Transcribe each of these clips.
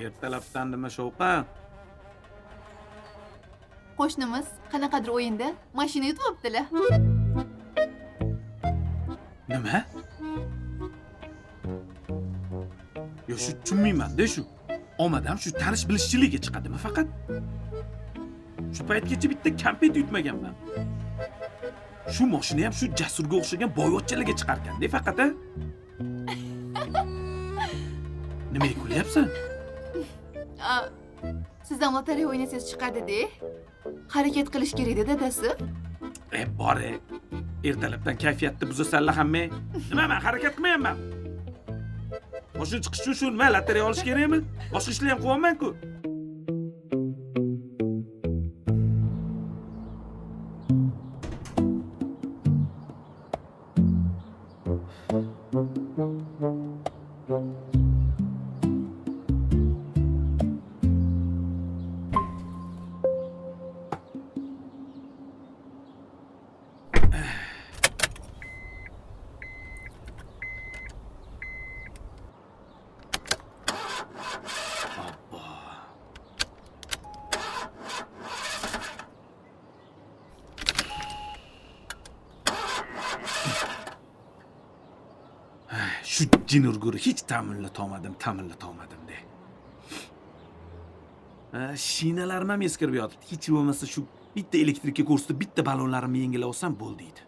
Ertalabdan nima shovqin? Qo'shnimiz qanaqadir o'yinda mashina yutib olibdilar. Nima? Yo shu tushunmayman-da shu. Omadam shu tanish bilishchilikka chiqadimi faqat? Shu paytgacha bitta kompet yutmaganman. Shu mashina ham shu Jasurga o'xshagan boyvachchalarga chiqarkan-da faqat a? Nimaga kulyapsan? Siz ham lotereya o'ynasangiz chiqadi-da. Harakat qilish kerak dedi dadasi. Bore. Ertalabdan kayfiyatni buzasanlar hamma. Nima men harakat qilmayapman. Mashina chiqish uchun nima lotereya olish kerakmi? Boshqa ishlar ham qilyapman-ku. Shu jin urguri hech ta'minlatolmadim de. Shinalarim ham eskirib yotibdi. Hech bo'lmasa shu bitta elektrikka ko'rsatib bitta ballonlarimni yengilab olsam bo'ldi deydi.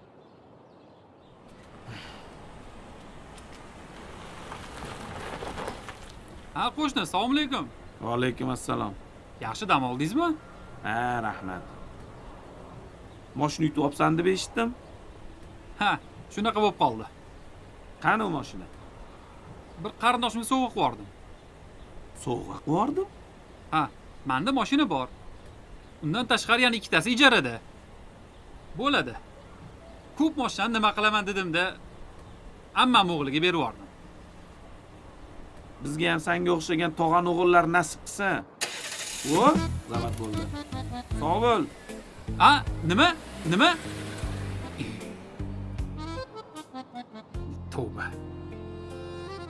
Ha, qo'shni, assalomu alaykum. Va alaykum assalom. Yaxshi dam oldingizmi? Ha, rahmat. Mashina yutib olibsan deb eshitdim. Ha, shunaqa bo'lib qoldi. Qani u mashina? Bir qarindoshimga sovg'a qilib yubordim. Sovg'a qilib yubordim? Ha, menda mashina bor. Undan tashqari yana ikkitasi ijarada. Bo'ladi. Ko'p mashinani nima qilaman dedim-da, ammam o'g'liga berib yubordim. Bizga ham senga o'xshagan tog'an o'g'illar nasib qilsa. O, zavat bo'ldi. Sog' bo'l. Ha, nima? Nima? Tavba.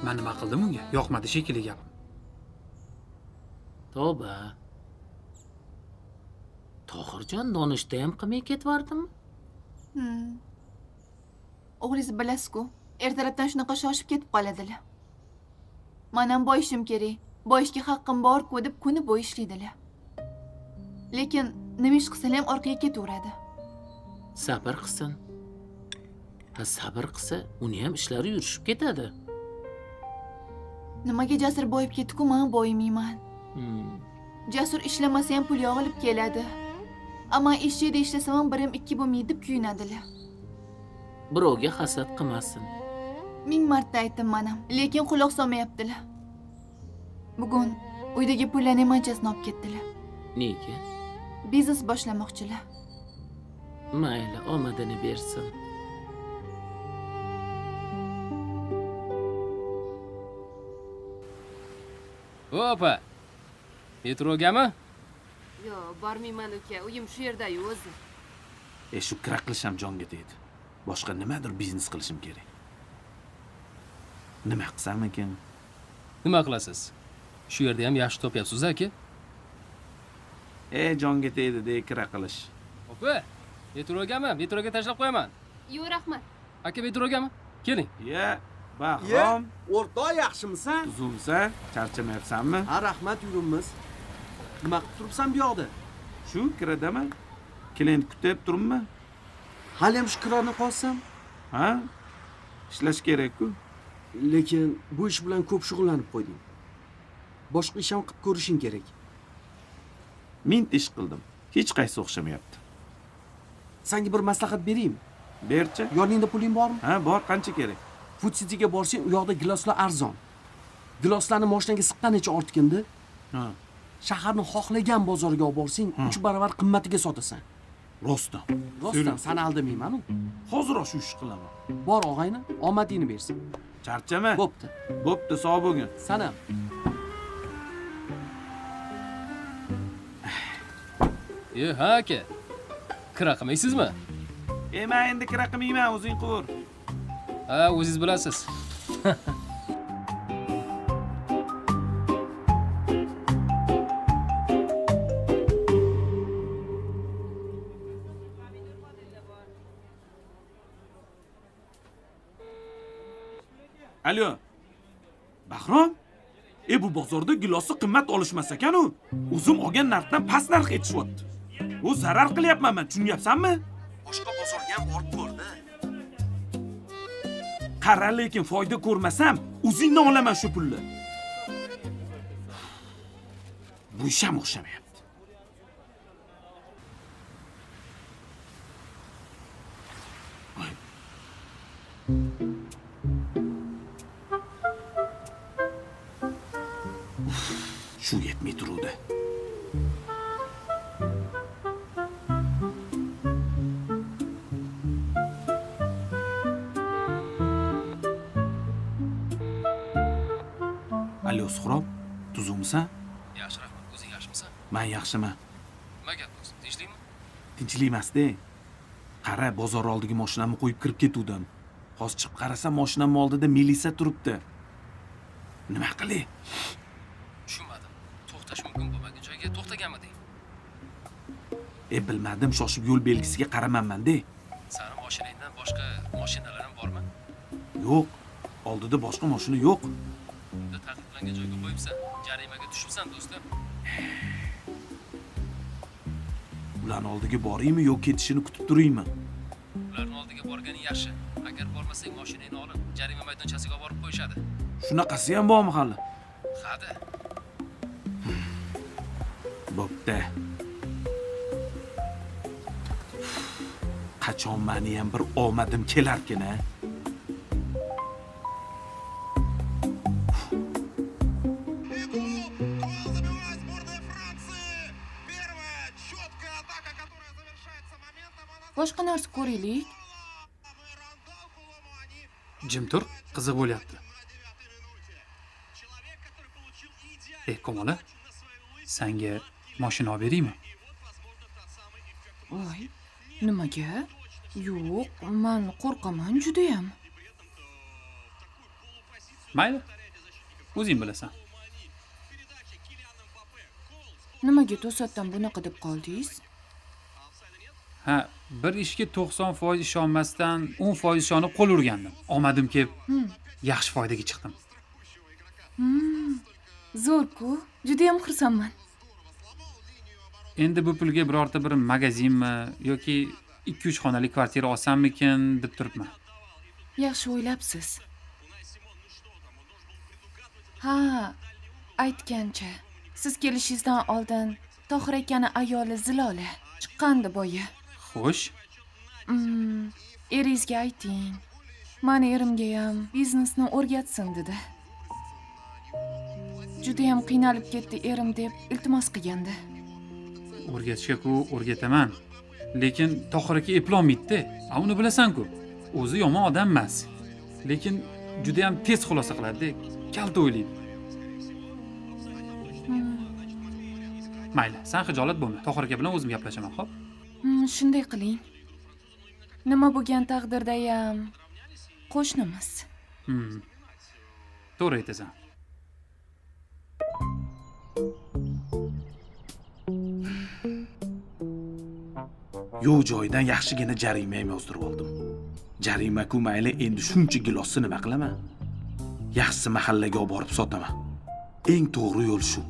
Men nima qildim unga? Yoqmadi shekilli gap. Tavba. Tohirjon donishda ham qilmay ketvardimi? O'g'lingiz bilasiz-ku, ertalabdan shunaqa shoshib ketib qoladilar. Men ham boyishim kerak. Boyishga haqqim bor-ku deb kuni bo'yi ishlaydilar. Lekin nima ish qilsam ham orqaga ketaveradi. Sabr qilsin. Sabr qilsa, uni ham ishlari yurishib ketadi. Nimaga Jasur boyib ketdi-ku, men boyimayman. Jasur ishlamasa ham pul yog'ilib keladi. Ammo ishchida ishlasam ham birim ikki bo'lmaydi deb kuyunadilar. Birovga hasad qilmasin. Ming marta aytdim men ham, lekin quloq solmayaptilar. Bugun uydagi pullarni manchasini olib ketdilar. Nega? Biznes boshlamoqchilar. Mayli, omadini bersin. Opa. Metrogami? Yo'q, bormayman uka. Uyim shu yerda-yu o'zi. Shu kira qilish ham jonga tegdi. Boshqa nimadir biznes qilishim kerak. Nima qilsam ekan? Nima qilasiz? Shu yerda ham yaxshi topyapsiz aka. Jonga tegdi-de kira qilish. Opa, metrogami? Metroga tashlab qo'yaman. Yo'q, rahmat. Aka metrogami? Keling. Bahrom. O'rtoq, yaxshimisan? Uzunsan, charchamayapsanmi? Ha, rahmat, yuribmiz. Nima qilib turibsan bu yoqda? Shu kiradami? Klient kutib turibmi? Hali ham shu kirani qolsam? Ha? Ishlash kerak-ku. Lekin bu ish bilan ko'p shug'ullanib qo'yding. Boshqa ish ham qilib ko'rishing kerak. Ming ish qildim. Hech qaysi o'xshamayapti. Senga bir maslahat beraymi? Berchi? Yoningda puling bormi? Ha, bor, qancha kerak? Food City'ga borsang, u yoqda giloslar arzon. Giloslarni mashinaga siqqanicha ortganda, Ha. shaharni xohlagan bozoriga olib borsang, 3 barobar qimmatiga sotasan. Rostdan. Rostdan, seni aldamayman-ku. Hozir shu ish qilaman. Bor og'ayni, omadingni bersin. Charchama. Bo'pti. Bo'pti, sog' bo'lgin. Sanam. Ha aka. Kira qilmaysizmi? Men endi kira qilmayman, o'zing qur. Ha, o'zingiz bilasiz. Alo. Bahrom? Bu bozorda gilosni qimmat olishmas ekan-u. O'zim olgan narxdan past narx aytishyapti. U zarar qilyapman men, tushunyapsanmi? Boshqa bozorga ham borib ko'rdi. Qara, lekin foyda ko'rmasam, o'zingdan olaman shu pulni. Bu ish ham o'xshamayapti. Voy. Shu yetmay turuvdi. Alo, Suhrob, tuzukmisan? Yaxshi rahmat. O'zing yaxshimisan? Men yaxshiman. Nima gap bo'lsin? Tinchlikmi? Tinchlik emas-da. Qara, bozor oldiga mashinamni qo'yib kirib ketuvdim. Hozir chiqib qarasam, mashinamning oldida militsiya turibdi. Nima qilay? Tushunmadim. To'xtash mumkin bo'lmagan joyga to'xtaganmiding? Bilmadim, shoshib yo'l belgisiga qaramayman-da. Sani mashinangdan boshqa mashinalar ham bormi? Yo'q, oldida boshqa mashina yo'q. Unda taqiqlangan joyga qo'yibsan. Jarimaga tushibsan, do'stim. Ularning oldiga boraymi yo ketishini kutib turaymi? Ularning oldiga borganing yaxshi. Agar bormasang, mashinangni olib jarima maydonchasiga olib borib qo'yishadi. Shunaqasi ham bormi hali? Hadi. Bo'pti. Qachon meni ham bir omadim kelarkin-a? Boshqa narsa ko'raylik. Jim tur, qiziq bo'lyapti. Komola, senga mashina olib beraymi? Voy, nimaga? Yo'q, men qo'rqaman juda ham. Mayli. O'zing bilasan. Nimaga to'satdan bunaqa deb qoldingiz? Ha, bir ishga 90% ishonmasdan 10% ishonib qo'l urgandim. Omadim kelib, yaxshi foydaga chiqdim. Zo'r-ku, juda ham xursandman. Endi bu pulga birorta bir magazinmi yoki 2-3 xonali kvartira olsammikin deb turibman. Yaxshi o'ylabsiz. Ha, aytgancha, siz kelishingizdan oldin Tohir akani ayoli Zilola chiqqandi boya. Xo'sh, Eringizga ayting. Mani erimga ham biznesni o'rgatsin dedi. Juda ham qiynalib ketdi erim deb iltimos qilgandi. o'rgatishga-ku o'rgataman. Lekin Tohir aka eplolmaydi-da. Uni bilasan-ku. O'zi yomon odam emas. Lekin juda ham tez xulosa qiladi-da. Kalta o'ylaydi. Mayli, sen xijolat bo'lma. Tohir aka bilan o'zim gaplashaman, xo'p? Shunday qiling. Nima bo'lgan taqdirda ham qo'shnimiz. To'g'ri aytasan. Yo'q joydan yaxshigina jarima ham yozdirib oldim. Jarima-ku mayli, endi shuncha gilosni nima qilaman? Yaxshisi mahallaga olib borib sotaman. Eng to'g'ri yo'l shu.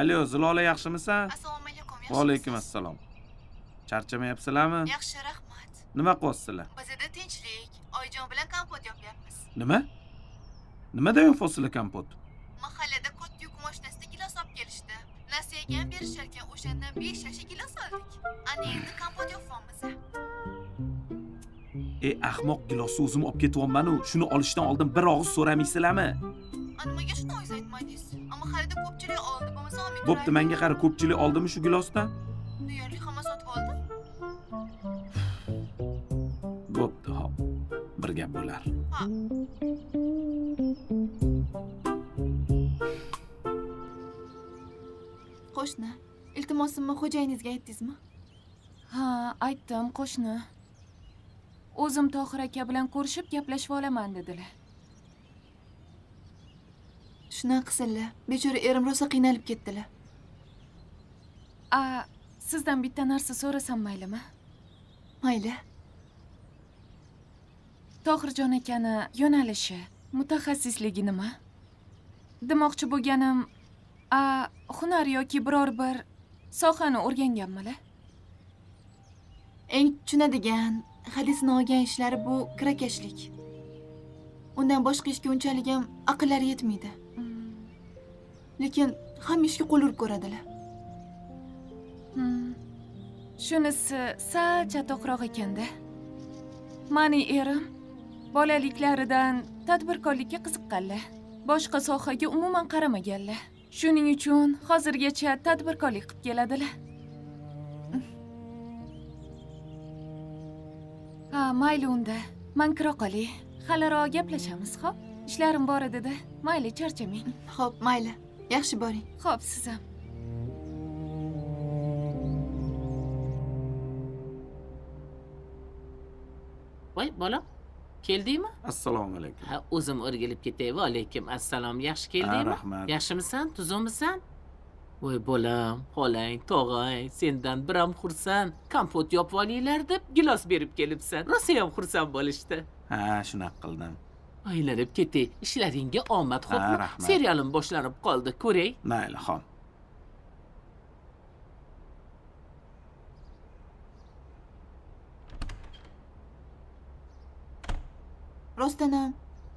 Alo, Zilola, yaxshimisan? Assalomu alaykum. Va alaykum assalom. Charchamayapsizlarmi? Yaxshi, rahmat. Nima qilyapsizlar? Bizda tinchlik. Oyjon bilan kompot yapyapmiz. Nima? Nima deyapsizlar kompot? Mahallada katta yuk mashinasida gilos olib kelishdi. Nasiyaga ham berisharkan, o'shandan 5 shasha gilos oldik. Ana endi kompot yapamiz. Ahmoq gilosni o'zim olib ketyapman-u, shuni olishdan oldin bir og'iz so'ramaysizlarmi? Nimaga shuni o'zingiz aytmadingiz? Mahallada ko'pchilik oldi, bo'lmasa olmay turaylik. Bo'pti, menga qara, ko'pchilik oldimi shu gilosdan? Deyarli hamma sotib oldi. Bo'pti, hop. Bir gap bo'lar. Ha. Qo'shni, iltimosimni xo'jayinizga aytdingizmi? Ha, aytdim, qo'shni. O'zim Tohir aka bilan ko'rishib gaplashib olaman dedilar. Shunaqa qilsinlar. Bechora erim rosa qiynalib ketdilar. sizdan bitta narsa so'rasam maylimi? Mayli. Tohirjon akani yo'nalishi, mutaxassisligi nima? Demoqchi bo'lganim, hunar yoki biror bir sohani o'rganganmilar? Eng tushunadigan, hadisini olgan ishlari bu kirakashlik. Undan boshqa ishga unchalik ham aqllari yetmaydi. Lekin hamma ishga qo'l urib ko'radilar. Shunisi sal chatoqroq ekanda. Mani erim bolaliklaridan tadbirkorlikka qiziqqanlar. Boshqa sohaga umuman qaramaganlar. Shuning uchun hozirgacha tadbirkorlik qilib keladilar. Ha, mayli unda. Men kira qolay. Haliroq gaplashamiz, xo'p? Ishlarim bor edi-da. Mayli, charchamang. Xo'p, mayli. Yaxshi boring. Xo'p, siz ham. Voy, bolam, keldingmi? Assalomu alaykum. Ha, o'zim o'rgilib ketay. Va alaykum assalom. Yaxshi keldingmi? Rahmat. Yaxshimisan? Tuzukmisan? Voy bolam, xolang, tog'ang, sendan biram xursand. Kompot yopib olinglar deb gilos berib kelibsan. Rosa ham xursand bo'lishdi. Ha, shunaqa qildim. Aylanib ketay. Ishlaringga omad, Ha, xo'pmi? rahmat. Serialim boshlanib qoldi, ko'ray. Mayli, xon. Rostdan ham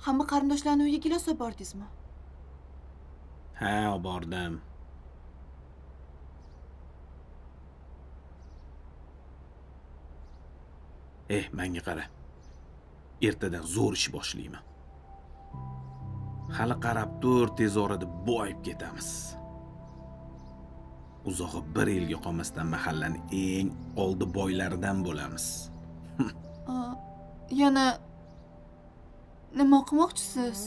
hamma qarindoshlarning uyiga gilos olib bordingizmi? Ha, bordim. Menga qara. Ertadan zo'r ish boshlayman. Hali qarab tur, tez orada boyib ketamiz. Uzoqqa bir yilga qolmasdan mahallaning eng oldi boylaridan bo'lamiz. Yana nima qilmoqchisiz?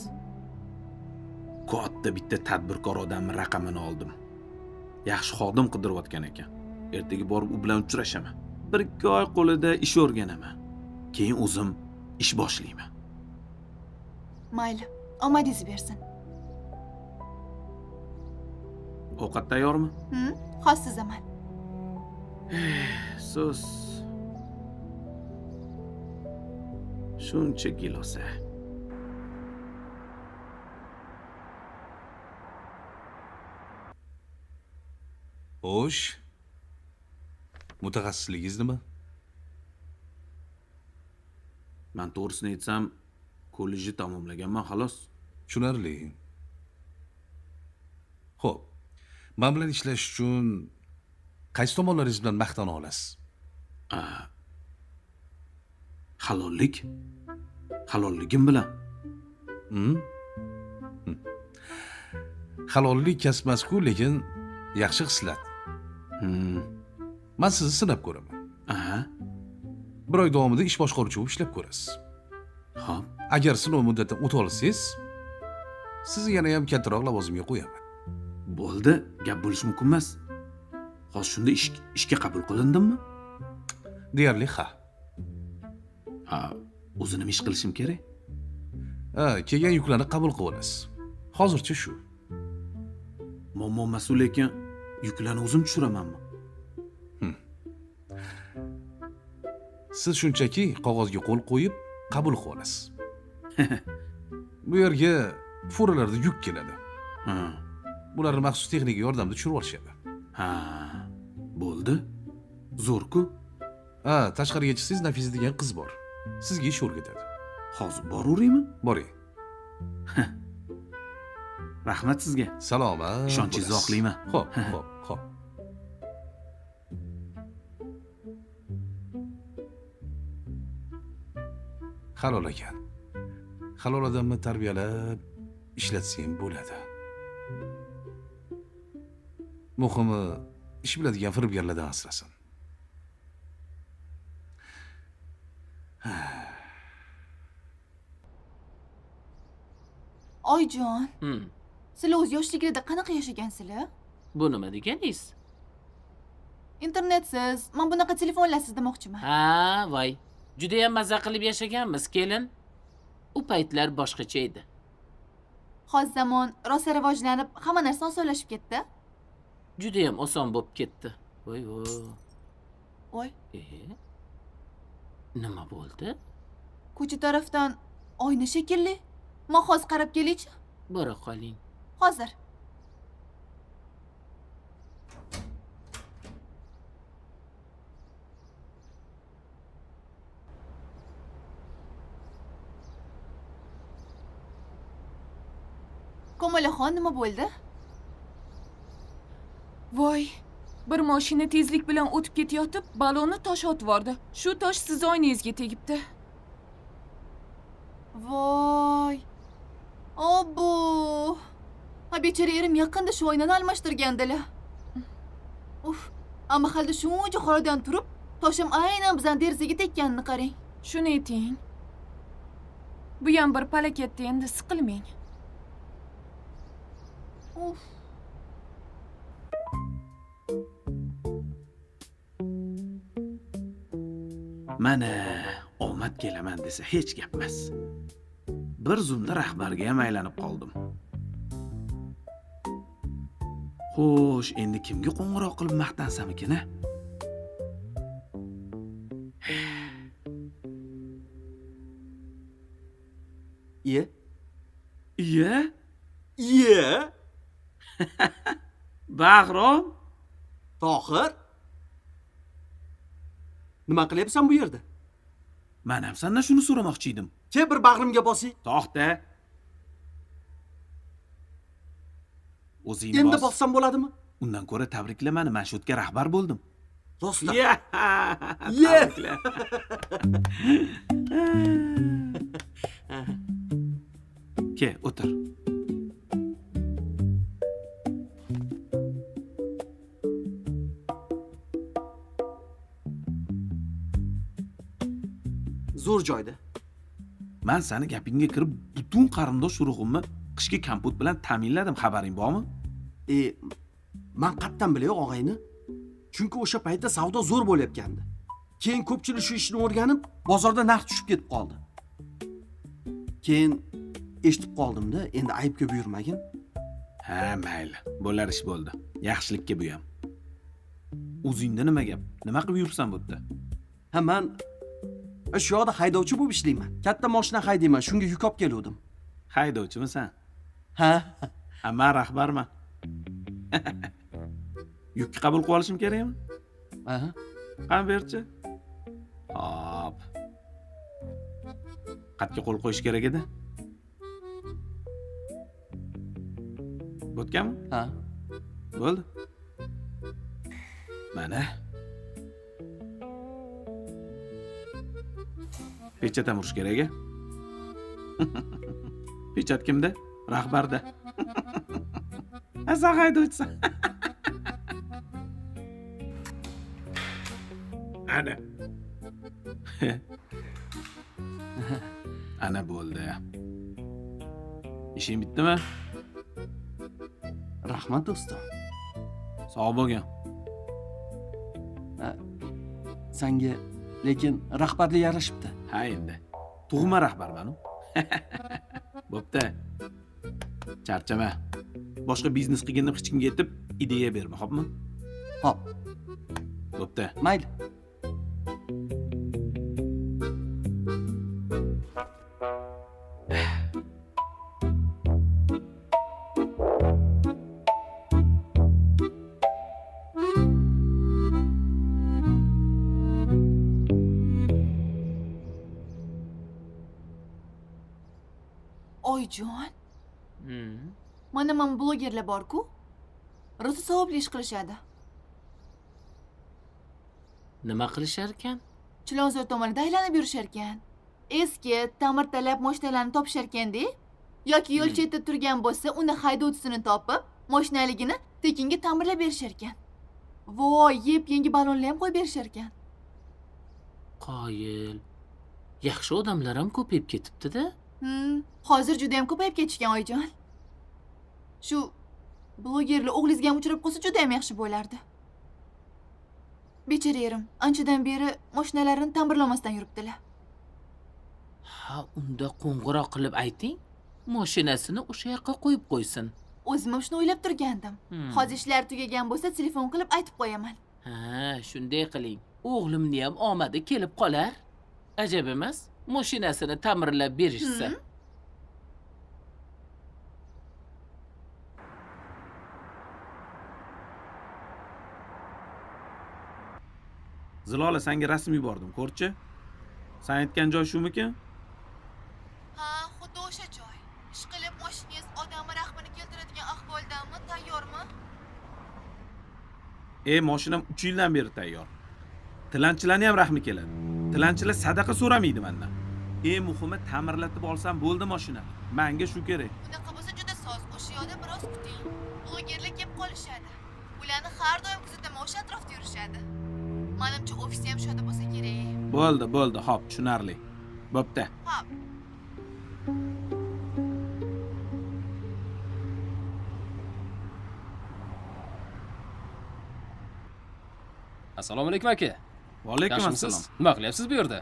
Katta bitta tadbirkor odamning raqamini oldim. Yaxshi xodim qidirayotgan ekan. Ertaga borib u bilan uchrashaman. 1-2 oy qo'lida ish o'rganaman. Keyin o'zim ish boshlayman. Mayli, omadingiz bersin. Ovqat tayyormi? Xos sizaman. So'z. Shuncha gilosa. Xo'sh. Mutaxassisligingiz nima? Men to'g'risini aytsam, kollejni tamomlaganman xolos. Tushunarli. Xo'p. Men bilan ishlash uchun qaysi tomonlaringiz bilan maqtana olasiz? Halollik. Halolligim bilan. Halollik kasb emas-ku, lekin yaxshi xislat. Men sizni sinab ko'raman. Aha. Bir oy davomida ish boshqaruvchi bo'lib ishlab ko'rasiz. Xo'p. Agar sinov muddatini o'ta olsangiz, sizni yana ham kattaroq lavozimga qo'yaman. Bo'ldi, gap bo'lishi mumkin emas. Hozir shunda ishga qabul qilindimmi? Deyarli ha. Ha, o'zi nima ish qilishim kerak? Kelgan yuklarni qabul qilib olasiz. Hozircha shu. Muammo mas'ul ekan, yuklarni o'zim tushiramanmi? Siz shunchaki qog'ozga qo'l qo'yib, qabul qilib olasiz. Bu yerga furalarda yuk keladi. Bularni maxsus texnika yordamida tushirib olishadi. Ha, bo'ldi. Zo'r-ku. Tashqariga chiqsangiz Nafisa degan qiz bor. Sizga ish o'rgatadi. Hozir boraveraymi? Boring. Rahmat sizga. Salomat. Ishonchingizni oqlayman. Xo'p, xo'p, xo'p. Halol ekan. Halol odamni tarbiyalab ishlatsang bo'ladi. Muhimi, ish biladigan firibgarlardan asrasin. Oyjon, sizlar o'z yoshligida qanaqa yashagansizlar? Bu nima deganingiz? Internetsiz, men bunaqa telefonlarsiz demoqchiman. Ha, voy. Juda ham mazza qilib yashaganmiz, kelin. U paytlar boshqacha edi. Hozir zamon rosa rivojlanib, hamma narsa osonlashib ketdi. Juda ham oson bo'lib ketdi. voy Voy, nima bo'ldi? ko'cha tarafdan oyna shekilli. Men hozir qarab kelingchi. Bora qoling. Hozir. Komolaxon, nima bo'ldi? Voy, bir mashina tezlik bilan o'tib ketayotib, balonni tosh otib yubordi. Shu tosh siz oynangizga tegibdi. Voy. Obbo. Ha bechara erim yaqinda shu oynani almashtirgandilar. Uf, ammo halda shuncha xoladan turib, toshim aynan bizning derazaga tekkanini qarang. Shuni ayting. Bu ham bir palakatda, endi siqilmang. Uf. Mana omad kelaman desa hech gap emas. Bir zumda rahbarga ham aylanib qoldim. Xo'sh, endi kimga qo'ng'iroq qilib maqtansamikin-a? Iye. Iya? Iye. Bag'rom? Tohir. Nima qilyapsan bu yerda? Men ham sendan shuni so'ramoqchi edim. Ke bir bag'rimga bosing. To'xta. O'zingni Endi bos. bossam bo'ladimi? Undan ko'ra tabrikla, meni mana shu yerga rahbar bo'ldim. Rostdan. Ya! Ye! Tabrikla. Ke, o'tir. Zo'r joyda. Men seni gapingga kirib, butun qarindosh urug'imni qishki kompot bilan ta'minladim, xabaring bormi? Men qattan bilay og'ayni. Chunki o'sha paytda savdo zo'r bo'layotgandi. Keyin ko'pchilik shu ishni o'rganib, bozorda narx tushib ketib qoldi. Keyin eshitib qoldim-da, endi aybga buyurmagin. Ha, mayli. Bo'lar ish bo'ldi. Yaxshilikka bu ham. O'zingda nima gap? Nima qilib yursan bu yerda? Ha, men shu yoqda haydovchi bo'lib ishlayman. Katta mashina haydayman, shunga yuk olib keldim. Haydovchimisan? Ha? Ha, men rahbarman. Yuk qabul qilib olishim kerakmi? Aha. Qani berchi. Hop. Qatga qo'l qo'yish kerak edi. Bo'tganmi? Ha. Bo'ldi. Mana. Pechatam urish kerak-a? Pechat kimda? Rahbarda. Asa haydovchisan. Ana. Ana bo'ldi. Ishing bitdimi? Rahmat do'stim. Sog' bo'lgin. Senga lekin rahbarlik yarashibdi. Ha endi. Tug'ma rahbarman-ku. Bo'pti. Charchama. Boshqa biznes qilganda hech kimga aytib, ideya berma, xo'pmi? Hop. Bo'pti. Mayli. Oyjon. Mana men blogerlar bor-ku. Rosa savobli ish qilishadi. Nima qilishar ekan? Chilonzor tomonida aylanib yurishar ekan. Eski ta'mirtalab mashinalarni topishar ekanda, yoki yo'l chetida turgan bo'lsa, uni haydovchisini topib, mashinaligini tekinga ta'mirlab berishar ekan. Voy, yep-yangi balonlar ham qo'yib berishar ekan. Qoyil. Yaxshi odamlar ham ko'payib ketibdi-da. Hozir juda ham ko'payib ketishgan oyijon. Shu blogerlar o'g'lingizga ham uchrab qolsa juda ham yaxshi bo'lardi. Bechara erim, anchadan beri mashinalarini ta'mirlamasdan yuribdilar. Ha, unda qo'ng'iroq qilib ayting, mashinasini o'sha yoqqa qo'yib qo'ysin. O'zim ham shuni o'ylab turgandim. Hozir ishlar tugagan bo'lsa, telefon qilib aytib qo'yaman. Ha, shunday qiling. O'g'limni ham omadi kelib qolar. Ajab emas, mashinasini ta'mirlab berishsa. Zilola senga rasm yubordim, ko'rchi. Sen aytgan joy shumikin? Ha, xuddi o'sha joy. Ishqilib mashinangiz odamni rahmini keltiradigan ahvoldami, tayyormi? Mashinam 3 yildan beri tayyor. Tilanchilarni ham rahmi keladi. Tilanchilar sadaqa so'ramaydi mendan. Muhimi ta'mirlatib olsam bo'ldi mashina. Menga shu kerak. Bunaqa bo'lsa juda soz. O'sha yoqda biroz kuting. Blogerlar kelib qolishadi. Ularni har doim kuzataman, o'sha atrofda yurishadi. Menimcha ofisi ham shoda bo'lsa kerak. Bo'ldi, xo'p, tushunarli. Bo'pti. Hop. Assalomu alaykum aka. Va alaykum Yaxshimisiz? assalom. Nima qilyapsiz bu yerda?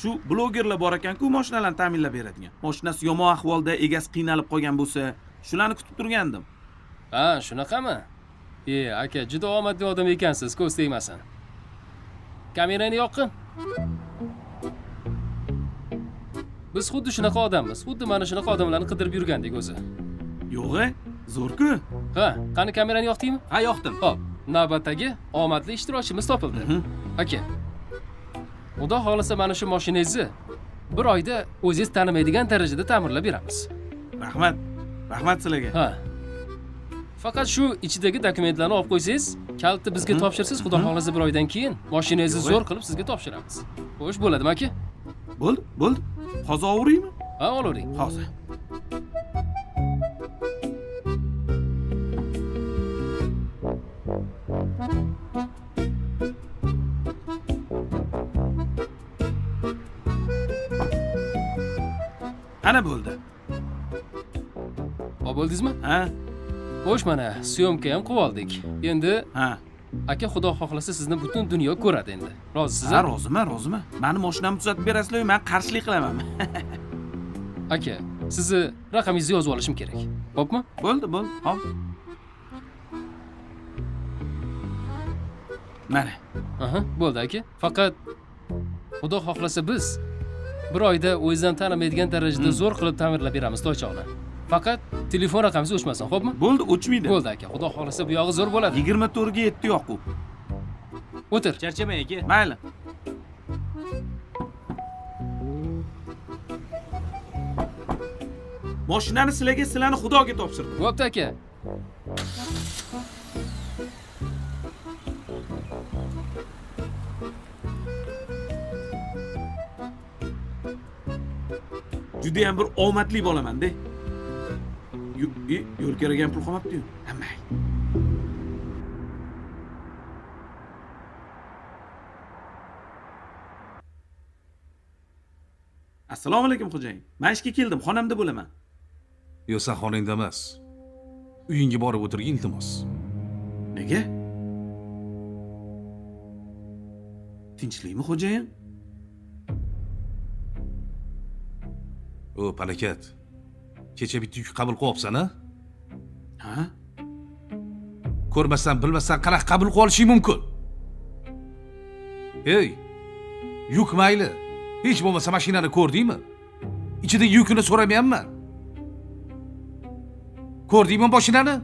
Shu blogerlar bor ekan-ku, mashinalarni ta'minlab beradigan. Mashinasi yomon ahvolda, egasi qiynalib qolgan bo'lsa, shularni kutib turgandim. Ha, shunaqami? Aka, juda omadli odam ekansiz, ko'z tegmasin. Kamerani yoqqin. Biz xuddi shunaqa odammiz. Xuddi mana shunaqa odamlarni qidirib yurgandik o'zi. Yo'q-e, zo'r-ku. Ha, qani kamerani yoqdingmi? Ha, yoqdim. Hop, navbatdagi omadli ishtirokchimiz topildi. Aka. Xudo xolisa mana shu mashinangizni bir oyda o'zingiz tanimaydigan darajada ta'mirlab beramiz. Rahmat. Rahmat sizlarga. Ha. Faqat shu ichidagi dokumentlarni olib qo'ysangiz, kalitni bizga topshirsiz, xudo xolisa bir oydan keyin mashinangizni zo'r qilib sizga topshiramiz. Xo'sh, bo'ladimi aka? Bo'ldi. Hozir ovraymi? Ha, olavering. Hozir. Ana bo'ldi. Olib bo'ldingizmi? Ha? Xo'sh, mana syomka ham qilib oldik. Endi Ha. aka xudo xohlasa sizni butun dunyo ko'radi endi. Rozisizmi? Ha, roziman. Meni mashinamni tuzatib berasizlar, men qarshilik qilaman. Aka, sizni raqamingizni yozib olishim kerak. Xo'pmi? Bo'ldi. Hop. Mana. Aha, bo'ldi aka. Faqat xudo xohlasa biz bir oyda o'zingizdan tanimaydigan darajada zo'r qilib ta'mirlab beramiz toychoqni. Faqat telefon raqamingiz o'chmasin, xo'pmi? Bo'ldi, o'chmaydi. Bo'ldi aka. Xudo xohlasa bu yog'i zo'r bo'ladi. 24 ga 7 yoqu. O'tir. Charchamang aka. Mayli. Mashinani sizlarni Xudoga topshirdim. Bo'pti aka. Juda ham bir omadli bo'laman-da. Yo'l kerak ham pul qolmabdi-yu. Hammay. Assalomu alaykum xo'jayin. Men ishga keldim, xonamda bo'laman. Yo'q, sen xonangda emas. Uyingga borib o'tirgin, iltimos. Nega? Tinchlikmi xo'jayin? O, Palakat. Kecha bitta yuk qabul qilyapsan, a? Ha? Ko'rmasdan, bilmasdan qanaqa qabul qilib olishing mumkin? Ey, yuk mayli. Hech bo'lmasa mashinani ko'rdingmi? Ichidagi yukini so'ramayapman. Ko'rdingmi mashinani?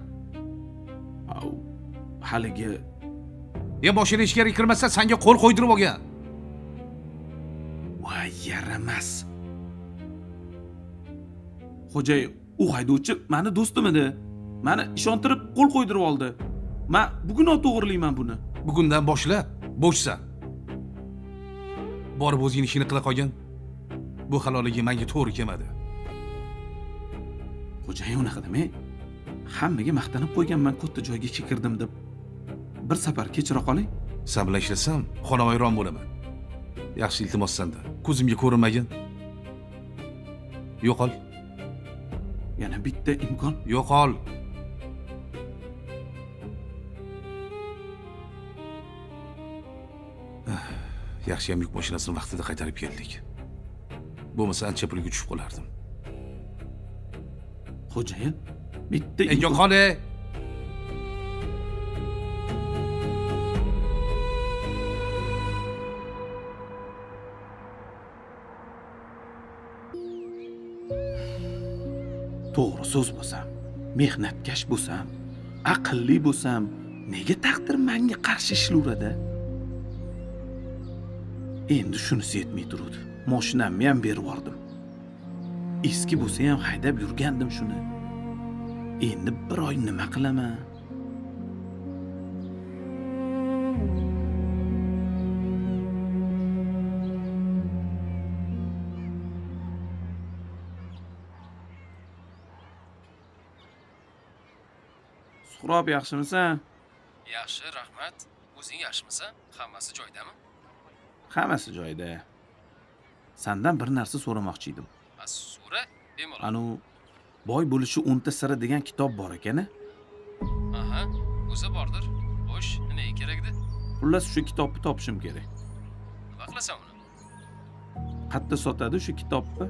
Au, haligi Mashina ichkariga kirmasa senga qo'l qo'ydirib olgan. voy yaramas. Xo'jayin, u haydovchi meni do'stim edi. Meni ishontirib qo'l qo'ydirib oldi. Men bugun noto'g'rilayman buni. Bugundan boshlab bo'shsan. Borib o'zing ishini qila qolgin. Bu haloligi menga to'g'ri kelmadi. Xo'jayin unaqa demay. Hammaga maqtanib qo'yganman, katta joyga kirdim deb. Bir safar kechira qoling. Sen bilan ishlasam, xonavayron bo'laman. Yaxshi iltimos senda. Ko'zimga ko'rinmagin. Yo'qol. Yana bitta imkon. Yo'qol. Yaxshi ham yuk mashinasini vaqtida qaytarib keldik. Bo'lmasa ancha pulga tushib qolardim. Xo'jayin, bitta Yo'qol. to'g'ri so'z bo'lsam, mehnatkash bo'lsam, aqlli bo'lsam, nega taqdir menga qarshi ishlayveradi? Endi shunisi yetmay turadi. Mashinamni ham berib yubordim. Eski bo'lsa ham haydab yurgandim shuni. Endi bir oy nima qilaman? Suhrob, yaxshimisan? Yaxshi, rahmat. O'zing yaxshimisan? Hammasi joyidami? Hammasi joyida. Sendan bir narsa so'ramoqchi edim. So'ra, bemalol. Anu boy bo'lishi 10 ta siri degan kitob bor ekan-a? Aha, o'zi bordir. Xo'sh, nima kerakdi? Xullas shu kitobni topishim kerak. Nima qilasan uni? Qayerda sotadi shu kitobni?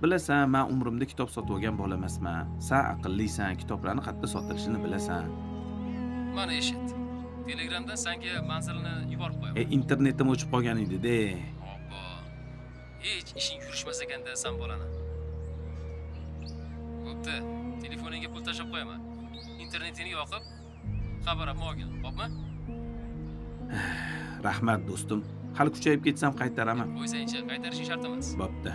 Bilasan, men umrimda kitob sotib olgan bola emasman. Sen aqllisan, kitoblarni qayerda sotilishini bilasan. Mana eshit. Telegramdan senga manzilini yuborib qo'yaman. Internetim o'chib qolgan edi-da. Obbo. Hech ishing yurishmas ekanda sen bolani. Bo'pti, telefoningga pul tashlab qo'yaman. Internetingni yoqib, xabarimni olgin, xo'pmi? Rahmat do'stim. Hali kuchayib ketsam qaytaraman. Qo'ysangchi, qaytarishing shart emas. Bo'pti.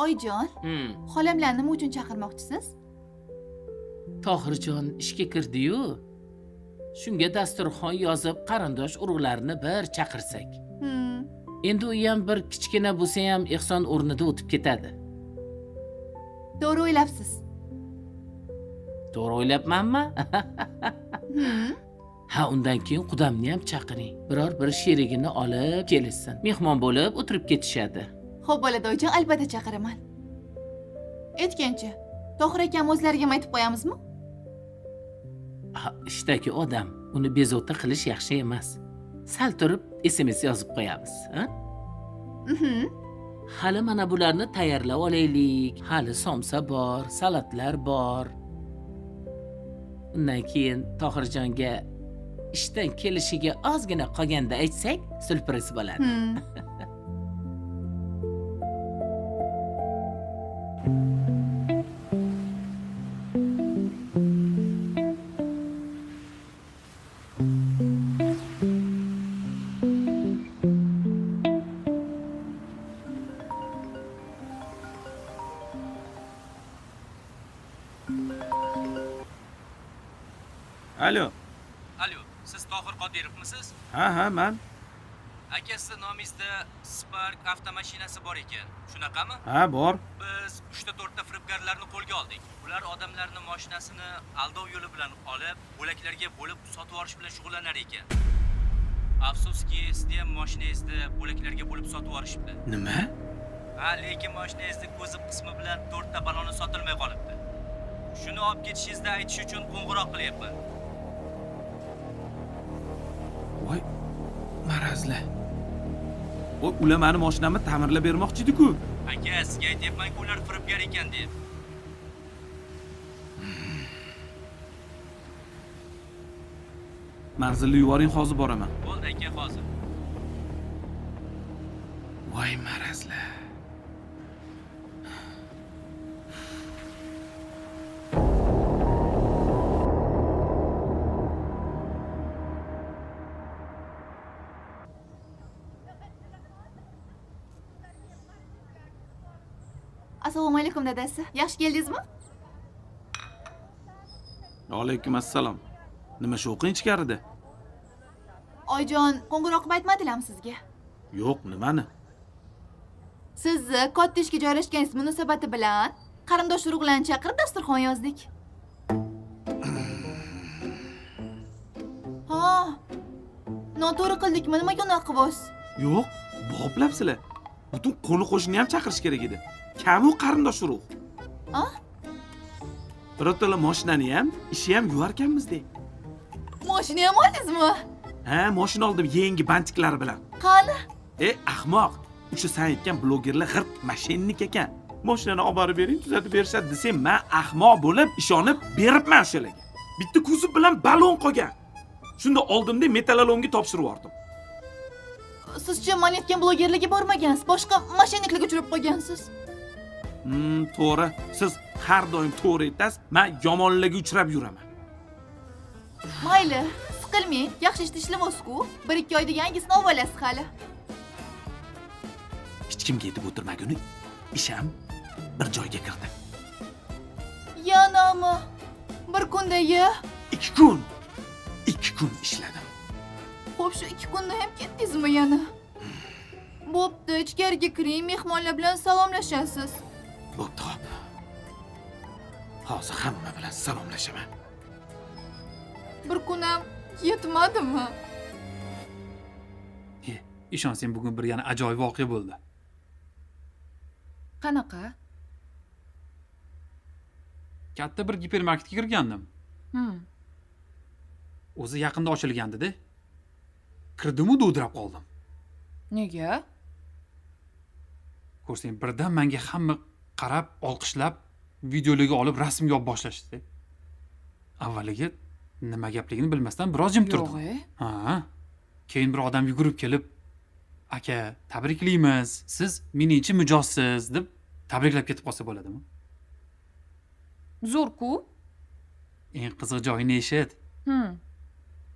Oyjon, xolamlarni nima uchun chaqirmoqchisiz? Tohirjon ishga kirdi-yu. Shunga dasturxon yozib, qarindosh urug'larni bir chaqirsak. Endi u ham bir kichkina bo'lsa ham ehson o'rnida o'tib ketadi. To'g'ri o'ylabsiz. To'g'ri o'ylabmanmi? Ha, undan keyin qudamni ham chaqiring. Biror bir sherigini olib kelishsin. Mehmon bo'lib o'tirib ketishadi. Xo'p bo'ladi, oyjon, albatta chaqiraman. Aytgancha, Tohir akam o'zlariga aytib qo'yamizmi? Ishdagi odam, uni bezovta qilish yaxshi emas. Sal turib SMS yozib qo'yamiz, ha? Hali mana bularni tayyorlab olaylik. Hali somsa bor, salatlar bor. Undan keyin Tohirjonga ishdan kelishiga ozgina qolganda aytsak, surpriz bo'ladi. Alo. Alo, siz Tohir Qodirovmisiz? Ha, men. Aka, siz nomingizda Spark avtomashinasi bor ekan. Shunaqami? Ha, bor. Biz 3-4 ta firibgarlarni qo'lga oldik. Ular odamlarni mashinasini aldov yo'li bilan olib, bo'laklarga bo'lib sotib olish bilan shug'ullanar ekan. Afsuski, sizda ham mashinangizda bo'laklarga bo'lib sotib olishibdi. Nima? Ha, lekin mashinangizda ko'zib qismi bilan 4 ta baloni sotilmay qolibdi. Shuni olib ketishingizni aytish uchun qo'ng'iroq qilyapman. Voy, marazlar. Voy, ular meni mashinamni ta'mirlab bermoqchi edi-ku. Aka, sizga aytyapman-ku, ular firibgar ekan deb. Manzilni yuboring, hozir boraman. Bo'ldi aka, hozir. Voy, marazlar. Assalomu alaykum dadasi. Yaxshi keldingizmi? Alaykum assalom. Nima shovqin ichkarida? Oyjon, qo'ng'iroq qilib aytmadilarmi sizga? Yo'q, nimani? Sizni katta ishga joylashganingiz munosabati bilan qarindosh urug'larni chaqirib dasturxon yozdik. Ha. Noto'g'ri qildikmi? Nimaga unaqa qilibsiz? Yo'q, boplabsizlar. Butun qo'ni qo'shni ham chaqirish kerak edi. Kam u qarindosh urug'. Ha? Birato'la mashinani ham, ishi ham yuvarkanmizdek. Mashina ham oldingizmi? Ha, mashina oldim yangi bantiklar bilan. Qani? Ahmoq. O'sha sen aytgan blogerlar g'irt mashinnik ekan. Mashinani olib borib bering, tuzatib berishadi desam, men ahmoq bo'lib ishonib beribman o'shalarga. Bitta kuzov bilan balon qolgan. Shunda oldimda metallolomga topshirib yubordim. Sizchi men aytgan blogerlarga bormagansiz, boshqa moshinniklarga uchrab qolgansiz. To'g'ri. Siz har doim to'g'ri aytasiz. Men yomonlarga uchrab yuraman. Mayli, siqilmang, yaxshi ishda ishlamasiz-ku. 1-2 oyda yangisini olib olasiz hali. Hech kimga aytib o'tirmaguni isham bir joyga kirdi. Yanami? Bir kunda-ya? 2 kun. 2 kun ishladim. Xo'p, shu 2 kunda ham ketdingizmi yana? Bo'pti, ichkariga kiring, mehmonlar bilan salomlashasiz. Bo'pti, hop. Hozir hamma bilan salomlashaman. Bir kun ham yetmadimi? Ishonsang bugun bir yana ajoyib voqea bo'ldi. Qanaqa? Katta bir gipermarketga kirgandim. O'zi yaqinda ochilgandi-da. Kirdim-u dovdirab qoldim. Nega? Ko'rsang, birdan menga hamma qarab, olqishlab, videolarga olib rasmga olib boshlashdi. Avvaliga nima gapligini bilmasdan biroz jim turdim. Yo'q. Ha. Keyin bir odam yugurib kelib, "Aka, tabriklaymiz. Siz miningchi mijozsiz" deb tabriklab ketib qolsa bo'ladimi? Zo'r-ku. Eng qiziq joyini eshit.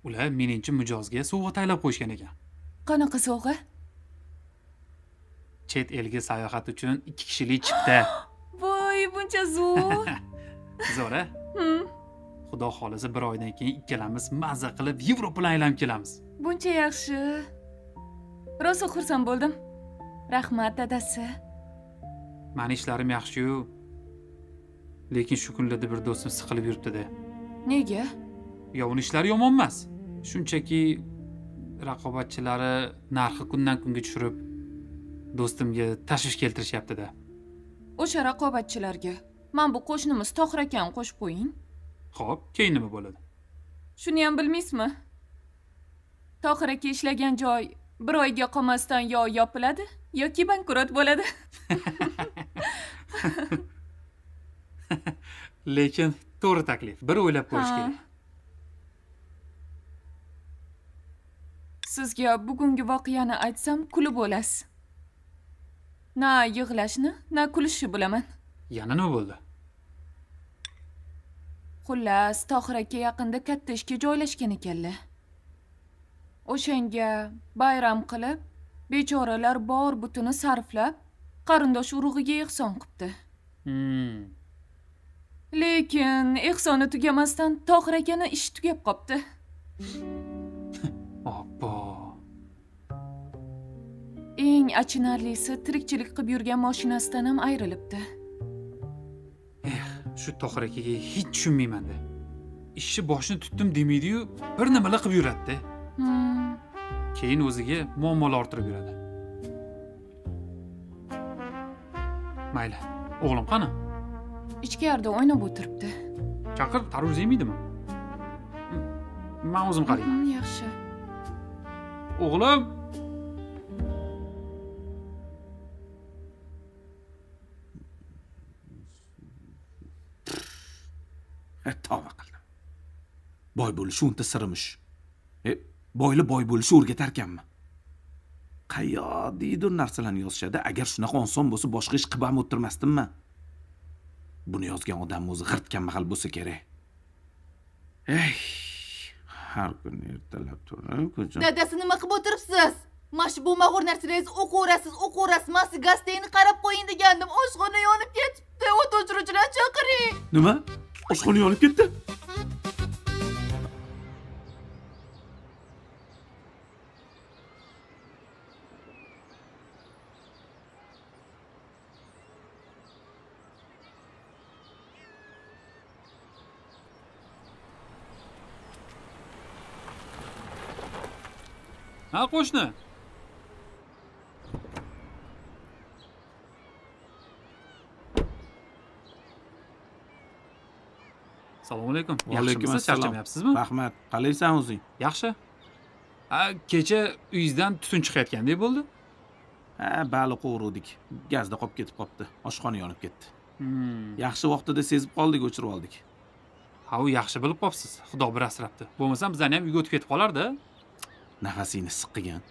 Ular miningchi mijozga sovg'a tayyorlab qo'yishgan ekan. Qanaqa sovg'a? Chet elga sayohat uchun 2 kishilik chipta. Voy, buncha zo'r. Zo'r-a? Xudo xolasa bir oydan keyin ikkalamiz mazza qilib Yevropadan aylanib kelamiz. Buncha yaxshi. Rosa xursand bo'ldim. Rahmat, dadasi. Mani ishlarim yaxshi-yu. Lekin shu kunlarda bir do'stim siqilib yuribdi-da. Nega? Yo, uning ishlari yomon emas. Shunchaki raqobatchilari narxi kundan kunga tushirib, do'stimga tashvish keltirishyapti-da. O'sha raqobatchilarga men bu qo'shnimiz Tohir akani qo'shib qo'ying. Xo'p, keyin nima bo'ladi? Shuni ham bilmaysizmi? Tohir aka ishlagan joy bir oyga qolmasdan yo yopiladi yoki bankrot bo'ladi. Lekin to'g'ri taklif. Bir o'ylab ko'rish kerak. Sizga bugungi voqeani aytsam kulib bo'lasiz. Na yig'lashni, na kulishni bilaman. Yana nima bo'ldi? Xullas, Tohir aka yaqinda katta ishga joylashgan ekanlar. O'shanga bayram qilib, bechoralar bor butuni sarflab, qarindosh urug'iga ehson qilibdi. Lekin ehsoni tugamasdan Tohir akani ishi tugab qopti. Oppo. Eng achinarlisi tirikchilik qilib yurgan mashinasidan ham ayrilibdi. Shu Tohir akaga hech tushunmayman-da. Ishni boshini tutdim demaydi-yu, bir nimalar qilib yuradi-da. Keyin o'ziga muammolar orttirib yuradi. Mayli, o'g'lim qani? Ichkarida o'ynab o'tiribdi. Chaqir, tarvuz yemaydimi? Men o'zim qarayman. Yaxshi. O'g'lim. Tavba qildim. Boy bo'lish unta sirimish. Boyli boy bo'lishni o'rgatar ekanmi? Qayyoqdidir narsalarni yozishadi. Agar shunaqa oson bo'lsa, boshqa ish qilib ham o'tirmasdimmi? Buni yozgan odam o'zi g'irt kambag'al bo'lsa kerak. Har kuni ertalab turib, ko'cham. Dadasi nima qilib o'tiribsiz? Mana shu bo'lmag'ur narsalaringizni o'qiyverasiz. Men sizga gasteyni qarab qo'ying degandim. Oshxona yonib ketibdi. O't o'chiruvchilarni chaqiring. Nima? Oshxona yonib ketdi? Ha, qo'shni. Assalomu alaykum. Yaxshimisiz? Charchamayapsizmi? Rahmat. Qalaysan o'zing? Yaxshi. Kecha uyingizdan tutun chiqayotgandek bo'ldi? Baliq o'g'irdik. Gazda qolib ketib qopti. Oshxona yonib ketdi. Yaxshi vaqtida sezib qoldik, o'chirib oldik. Ha, u yaxshi bilib qopsiz. Xudo bir asrabdi. Bo'lmasam bizlarni ham uyga o'tib ketib qolardi. Nafasingni siqqan.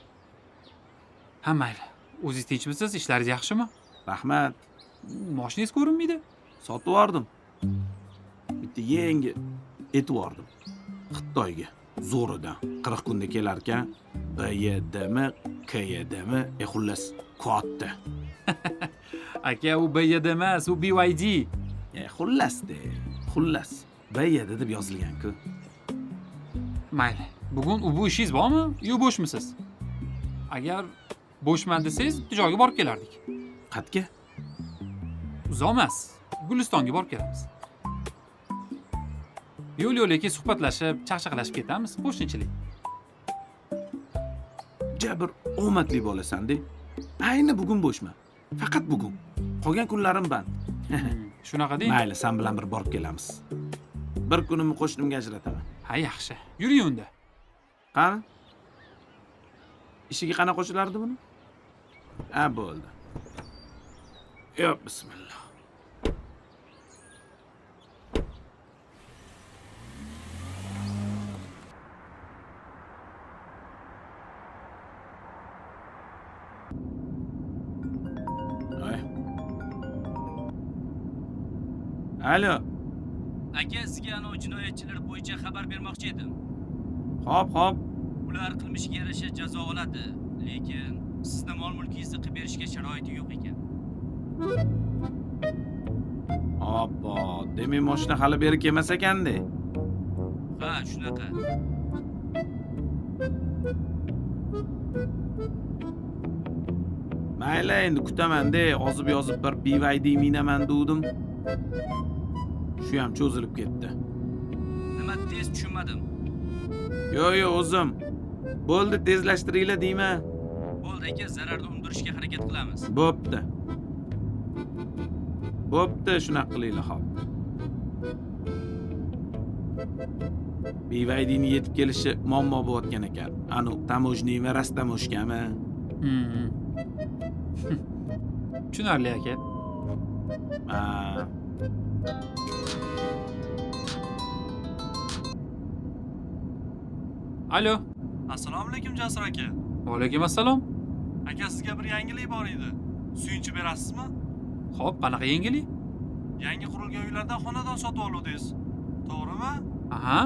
Ha mayli. O'zingiz tinchmisiz? Ishlaringiz yaxshimi? Rahmat. Mashinangiz ko'rinmaydi. Sotib yubordim. Bitta yangi etib yubordim. Xitoyga. Zo'ridan 40 kunda kelar ekan. BYDmi, KYDmi, xullas katta. Aka, u BYD emas, u BYD. Xullas. BYD deb yozilgan-ku. Mayli. Bugun bu ishingiz bormi? Yo bo'shmisiz? Agar bo'shman desangiz, joyga borib kelardik. Qatga? Uzoq emas. Gulistonga borib kelamiz. Yo'l-yo'laki suhbatlashib, chaqchaqlashib ketamiz, qo'shnichilik. Jabr omadli bo'lasan-de. Ayni bugun bo'shman. Faqat bugun. Qolgan kunlarim band. Shunaqa deng. Mayli, sen bilan bir borib kelamiz. Bir kunimni qo'shnimga ajrataman. Ha, yaxshi. Yuring unda. Qani? Ishiga qana qo'shilardi buni? Ha, bo'ldi. Yo, bismillah. Alo. Aka, sizga ana jinoyatchilar bo'yicha xabar bermoqchi edim. Xo'p. Ular qilmishiga yarasha jazo oladi, lekin sizni mol-mulkingizni qilib berishga sharoiti yo'q ekan. Obbo, demak mashina hali beri kelmas ekanda. Ha, shunaqa. Mayli, endi kutaman-da, ozib-yozib bir BYD minaman dedim. Shu ham cho'zilib ketdi. Nima tez tushunmadim. Yo, o'zim. Bo'ldi, tezlashtiringlar deyman. Bo'ldi aka, zararni undirishga harakat qilamiz. Bo'pti, shunaqa qilinglar, xo'p. BYDni yetib kelishi muammo bo'layotgan ekan. Anu tamojniymi, rastamoshkami? Tushunarli aka. Alo. Assalomu alaykum Jasur aka. Va alaykum assalom. Aka, sizga bir yangilik bor edi. Suyunchi berasizmi? Xo'p, qanaqa yangilik? Yangi qurilgan uylardan xonadon sotib oluvdingiz. To'g'rimi? Aha.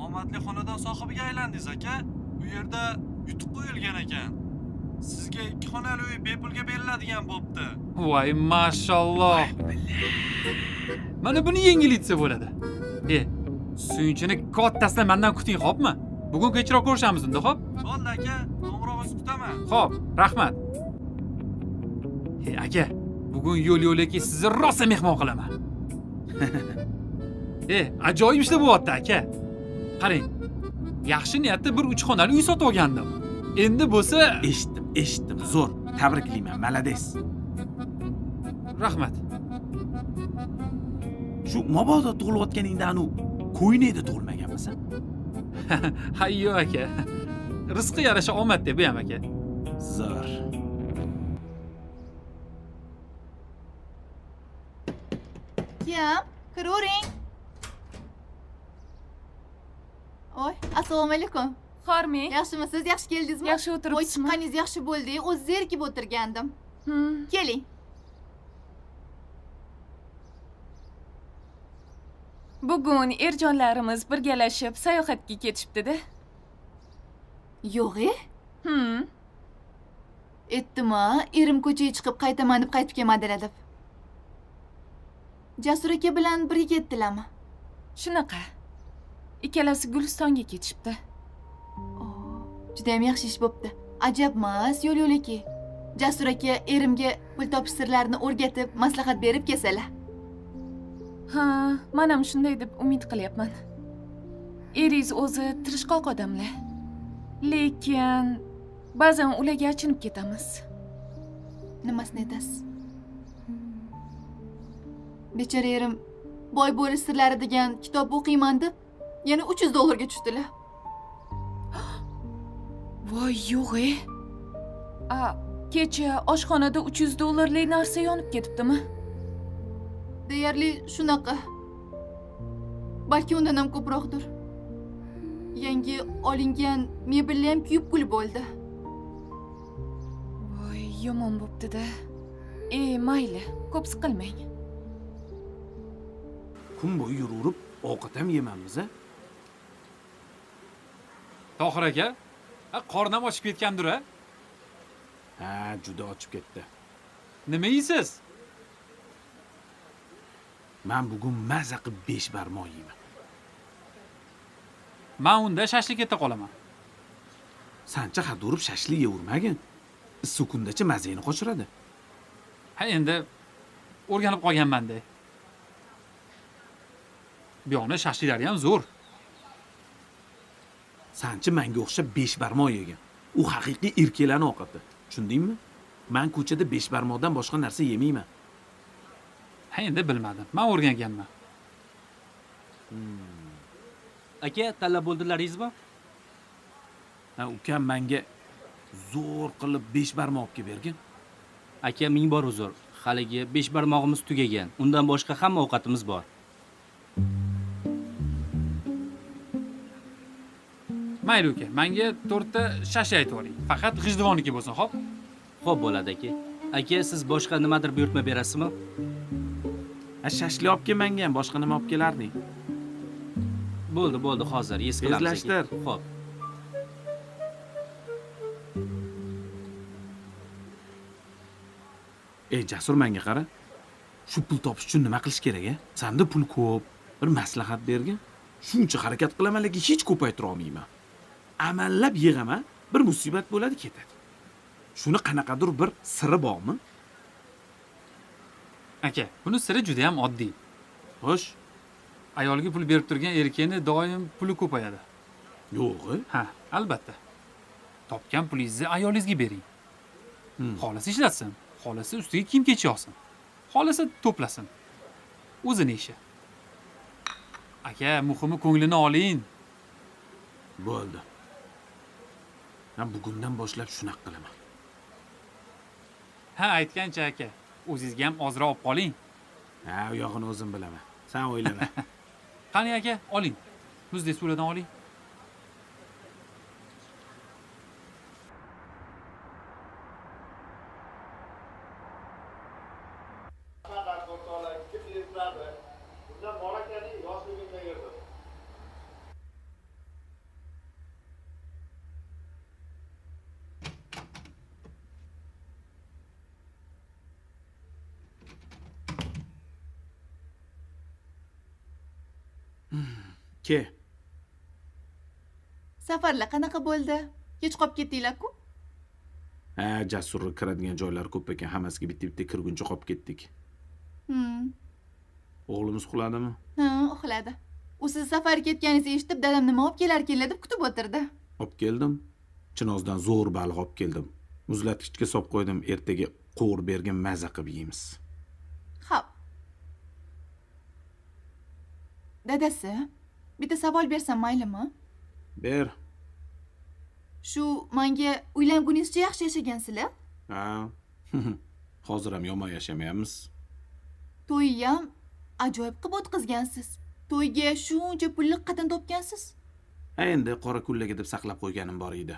Omadli xonadon sohibiga aylandingiz aka. Bu yerda yutuq qo'yilgan ekan. Sizga 2 xonali uy bepulga beriladigan bo'pti. Voy, mashalloh. Mana buni yangilik desa bo'ladi. Suyunchini kattasidan mendan kuting, xo'pmi? Bugun kechroq ko'rishamiz unda, xo'p? Bo'ldi aka, qo'ng'irog'ingizni kutaman. Xo'p, rahmat. Aka, bugun yo'l-yo'laki sizni rosa mehmon qilaman. Ajoyib ishlar bo'lyapti, aka. Qarang. Yaxshi niyatda bir 3 xonali uy sotib olgandim. Endi bo'lsa, eshitdim. Zo'r. Tabriklayman, malades. Rahmat. Shu mabodo tug'ilayotganingda anu qo'yningda tug'ilmaganmisan? Ha, yo'q aka. Rizqi yarasha omad deb bu ham aka. Zo'r. Kim? Kiravering. Oy, assalomu alaykum. Xormi? Yaxshimisiz? Yaxshi keldingizmi? Yaxshi o'tiribsizmi? Voy, chiqqaningiz yaxshi bo'ldi. O'z zerikib o'tirgandim. Keling. Bugun erjonlarimiz birgalashib sayohatga ketishibdi-da. Yo'q-e? Aytdim-a, erim ko'chaga chiqib qaytaman deb qaytib kelmadilar deb. Jasur aka bilan birga ketdilarmi? Shunaqa. Ikkalasi Gulistonga ketishibdi. Juda ham yaxshi ish bo'pti. Ajabmas, yo'l-yo'laki. Jasur aka erimga pul topish sirlarini o'rgatib, maslahat berib kelsalar. Ha, men ham shunday deb umid qilyapman. Eringiz o'zi tirishqoq odamlar. Lekin ba'zan ularga achinib ketamiz. Nimasini aytasiz? Bechora erim boy bo'lish sirlari degan kitob o'qiyman deb yana $300 tushdilar. Voy, yo'q-e. Kecha oshxonada $300 lik narsa yonib ketibdimi? Deyarli shunaqa. Balki undan ham ko'proqdir. Yangi olingan mebellar ham kuyib-kulib bo'ldi. yomon bo'pti-da. Mayli, ko'p siqilmang. Kun bo'yi yuraverib, ovqat ham yemamiz, a? Tohir aka, qornam ochib ketgandir a? Ha, juda ochib ketdi. Nima yeysiz? Men bugun maza qilib 5 barmoq yeyman. Men unda shashlik keta qolaman. Sancha hadurib shashlik yevermagin. Issiq kundacha mazani qochiradi. Ha, endi o'rganib qolganman-da. Bu yoqni shashliklari ham zo'r. Sanchi menga o'xshab 5 barmoq yegan. U haqiqiy erkaklarning ovqati. Tushundingmi? Men ko'chada 5 barmoqdan boshqa narsa yemayman. Ha, endi bilmadim. Men o'rganganman. Aka, talab bo'ldilaringizmi? Ha, ukam menga zo'r qilib 5 barmoq olib kelib bergin. Aka, ming bor uzr. Haligi 5 barmog'imiz tugagan. Undan boshqa hamma ovqatimiz bor. Mayli uka, menga 4 ta shashlik aytib oling. Faqat g'ijduvonniki bo'lsin, xo'p? Xo'p bo'ladi aka. Aka, siz boshqa nimadir buyurtma berasizmi? Ha, shashlik olib kelmanga ham boshqa nima olib kelarding? Bo'ldi, hozir yes qilamiz. Tezlashtir. Xo'p. Jasur menga qara. Shu pul topish uchun nima qilish kerak, a? Senda pul ko'p. Bir maslahat bergin. Shuncha harakat qilaman, lekin hech ko'paytira olmayman. Amallab yig'aman, bir musibat bo'ladi, ketadi. Shuni qanaqadir bir siri bormi? Aka, buni siri juda ham oddiy. Xo'sh, Ayolga pul berib turgan erkakni doim puli ko'payadi. yo'q. Ha, albatta. Topgan pulingizni ayolingizga bering. Xohlasa ishlatsin, xohlasa ustiga kiyim kechib olsin. Xohlasa to'plasin. O'zini ishi. Aka, muhimi ko'nglini oling. Bo'ldi. Men bugundan boshlab shunaqa qilaman. Ha, aytgancha aka. O'zingizga ham ozroq olib qoling. Ha, u yog'ini o'zim bilaman. Sen o'ylama. Qani aka, oling. Muzdek suvlardan oling. Ke. Safarlar qanaqa bo'ldi? Kech qolib ketdinglar-ku? Ha, Jasurga kiradigan joylar ko'p ekan, hammasiga bitta-bitta kirguncha qolib ketdik. O'g'limiz uxladimi? Ha, uxladi. U siz safarga ketganingizni eshitib, dadam nima olib kelarkinlar deb kutib o'tirdi. Olib keldim. Chinozdan zo'r baliq olib keldim. Muzlatgichga solib qo'ydim, ertaga qovurib bergan maza qilib yeymiz. Xo'p. Dadasi, bitta savol bersam maylimi? Ber. Shu menga uylanguningizcha yaxshi yashagansizlar? Ha. Hozir ham yomon yashamayapmiz. To'yni ham ajoyib qilib o'tkazgansiz. To'yga shuncha pulni qatdan topgansiz? Ha, endi qora kunlarga deb saqlab qo'yganim bor edi.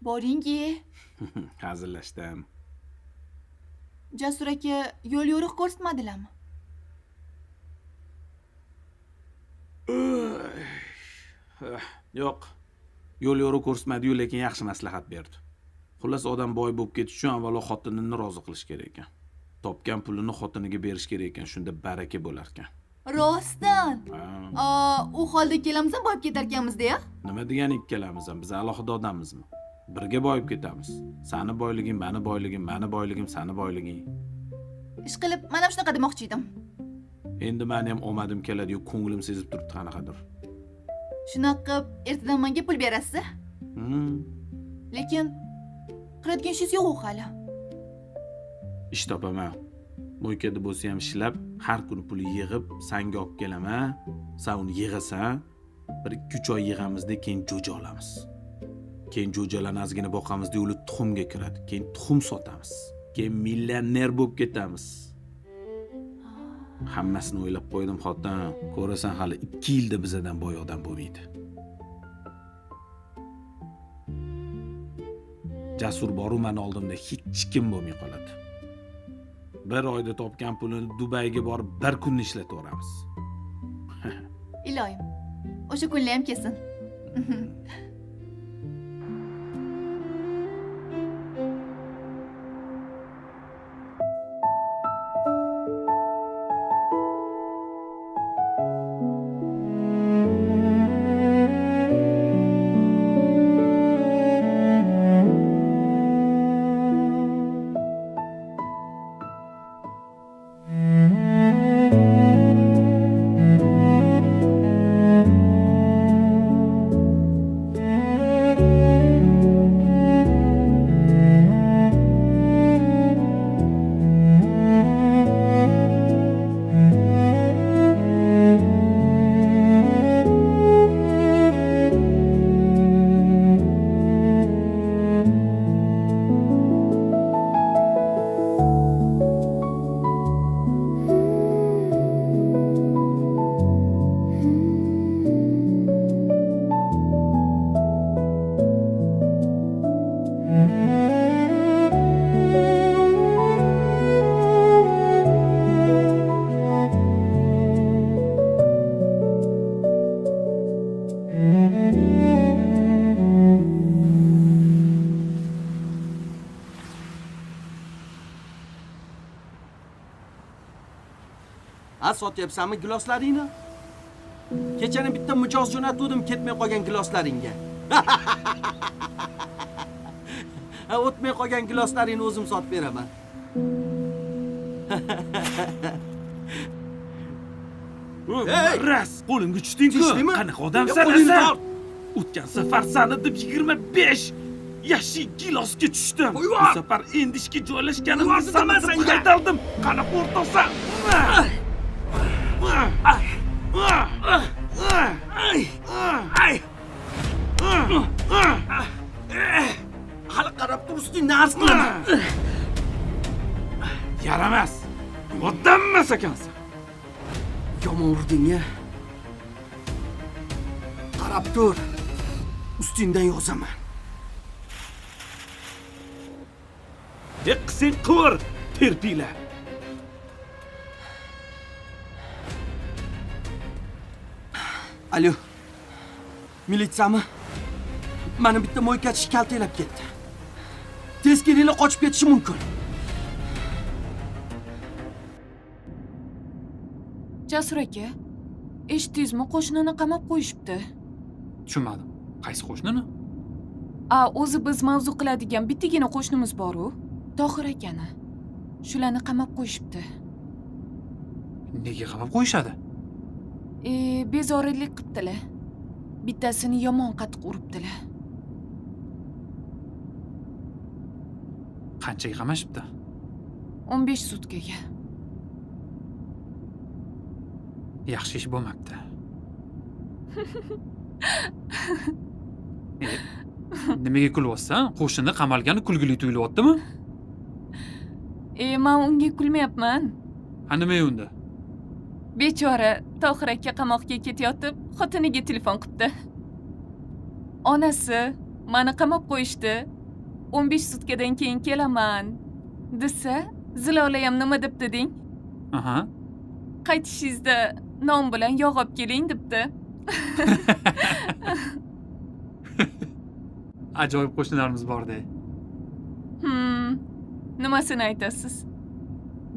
Boring-ki. Hazillashdim. Jasur aka yo'l yo'riq ko'rsatmadilarmi? Yo'q. Yo'l yo'riq ko'rsatmadi-yu, lekin yaxshi maslahat berdi. Xullas, odam boy bo'lib ketish uchun avvalo xotinini rozi qilish kerak ekan. Topgan pulini xotiniga berish kerak ekan, shunda baraka bo'lar ekan. Rostdan. Ha. U holda ikkalamiz ham boyib ketar ekanmiz-da. Nima degan ikkalamiz ham? Biz alohida odamizmi? Birga boyib ketamiz. Sani boyliging, mani boyligim, mani boyligim, sani boyliging. Ish qilib, mana shunaqa demoqchi edim. Endi meni ham omadim keladi-yu, ko'nglim sezib turibdi qanaqadir. Shunaqa qilib, ertadan menga pul berasiz? Lekin qiladigan ishingiz yo'q hali. Ish topaman. Mo'ykada bo'lsa ham ishlab, har kuni pul yig'ib, senga olib kelaman. Sen uni yig'asan, 1-2 oy yig'amizda keyin jo'ja olamiz. Keyin jo'jalarni ozgina boqamizda ular tuxumga kiradi. Keyin tuxum sotamiz. Keyin millioner bo'lib ketamiz. Hammasini o'ylab qo'ydim, xotin. Ko'rasan, hali 2 yilda bizadan boy odam bo'lmaydi. Jasur boru mani oldimda hech kim bo'lmay qoladi. Bir oyda topgan pulini Dubayga borib bir kunni ishlataveramiz. Iloyim. O'sha kunlar ham kelsin. Ha, sotyapsanmi giloslaringni? Kechani bitta mijoz jo'natdim ketmay qolgan giloslaringga. Ha, o'tmay qolgan giloslaringni o'zim sotib beraman. Hey! Ras, qo'limga tushding-ku. Tishdingmi? Qanaqa odamsan Qo'lingni sen? tort. O'tgan safar sani deb 25 yashil gilosga tushdim. Bu Qo'yvor. safar endishga joylashganimda Qo'yvordi seni man deb senga. haydaldim. Qanaqa o'rtoqsan? Hali qarab turishning nars qilaman. Yaramas. Odam emas ekansan. Yomon urding-a. Qarab tur. Ustingdan yozaman. Sen qivir, terpiylar. Alo. Militsiyami? Mani bitta mo'ykachi kaltaklab ketdi. Tez kelinglar, qochib ketishi mumkin. Jasur aka, eshitdingizmi, qo'shnini qamab qo'yishibdi. Tushunmadim. Qaysi qo'shnini? O'zi biz mavzu qiladigan bittagina qo'shnimiz bor-ku, Tohir akani. Shularni qamab qo'yishibdi. Nega qamab qo'yishadi? Bezorilik qilibdilar. Bittasini yomon qattiq uribdilar. Qanchaga qamashibdi? 15 sutkaga. Yaxshi ish bo'lmabdi. Nimaga kulyapsan? Qo'shni qamalgani kulgili tuyulyaptimi? Men unga kulmayapman. Ha, nima unda? Bechora Tohir aka qamoqqa ketayotib, xotiniga telefon qilibdi. Onasi, meni qamab qo'yishdi. 15 sutkadan keyin kelaman desa, Zilola ham nima debdi deng? Aha. Qaytishingizda non bilan yog' olib keling debdi. Ajoyib qo'shnilarimiz bor-da. Nimasini aytasiz?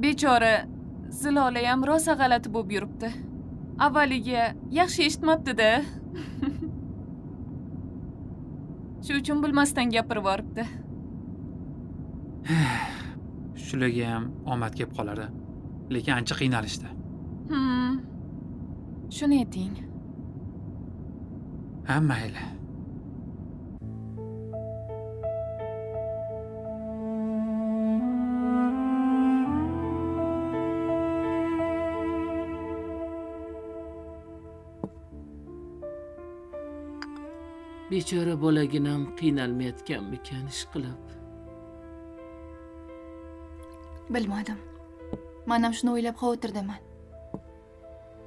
Bechora Zilola ham rosa g'alati bo'lib yuribdi. Avvaliga yaxshi eshitmabdi-da. Shu uchun bilmasdan gapirib yoribdi. Shularga ham omad kelib qoladi. Lekin ancha qiynalishdi. Shuni ayting. Ha, mayli. Bechora bolaginam qiynalmayotganmikan ish qilib. Bilmadim. Men ham shuni o'ylab xavotirdaman.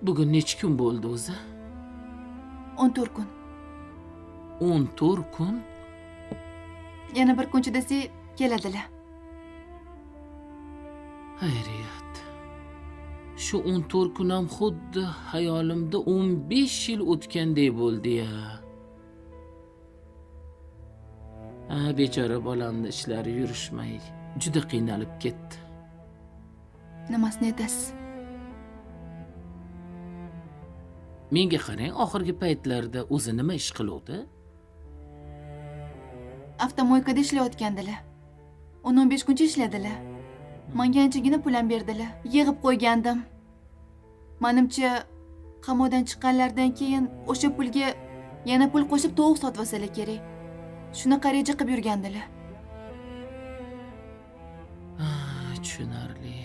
Bugun necha kun bo'ldi o'zi? 14 kun. 14 kun? yana bir kunchi desak keladilar. Xayriyat. Shu 14 kun ham xuddi hayolimda 15 yil o'tgandek bo'ldi-ya. Bechora bolamni ishlari yurishmay juda qiynalib ketdi. Nimasini aytasiz? Menga qarang, oxirgi paytlarda o'zi nima ish qiluvdi? Avtomoykada ishlayotgandilar. 10-15 kuncha ishladilar. Menga anchagina pul ham berdilar. Yig'ib qo'ygandim. Menimcha, qamoqdan chiqqanlardan keyin o'sha pulga yana pul qo'shib tovuq sotib olsalar kerak. Shunaqa reja qilib yurgandilar. Tushunarli.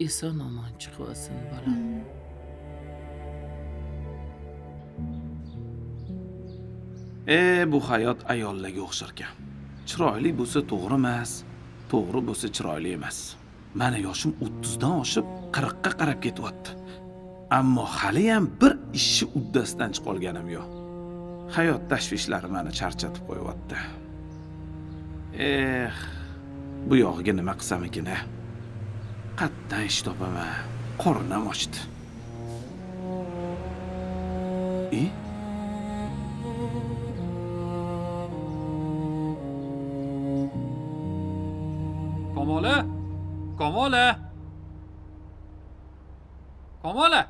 Eson-omon chiqib olsin bolam. Bu hayot ayollarga o'xshar ekan. Chiroyli bo'lsa to'g'ri emas, to'g'ri bo'lsa chiroyli emas. Mana yoshim 30 dan oshib 40 ga qarab ketyapti. Ammo hali ham bir ishni uddasidan chiqib olganim yo'q. Hayot tashvishlari meni charchatib qo'yapti. Bu yog'iga nima qilsam ekan? Qatdan ish topaman. Qornim ochdi. Kamola! Kamola! Kamola!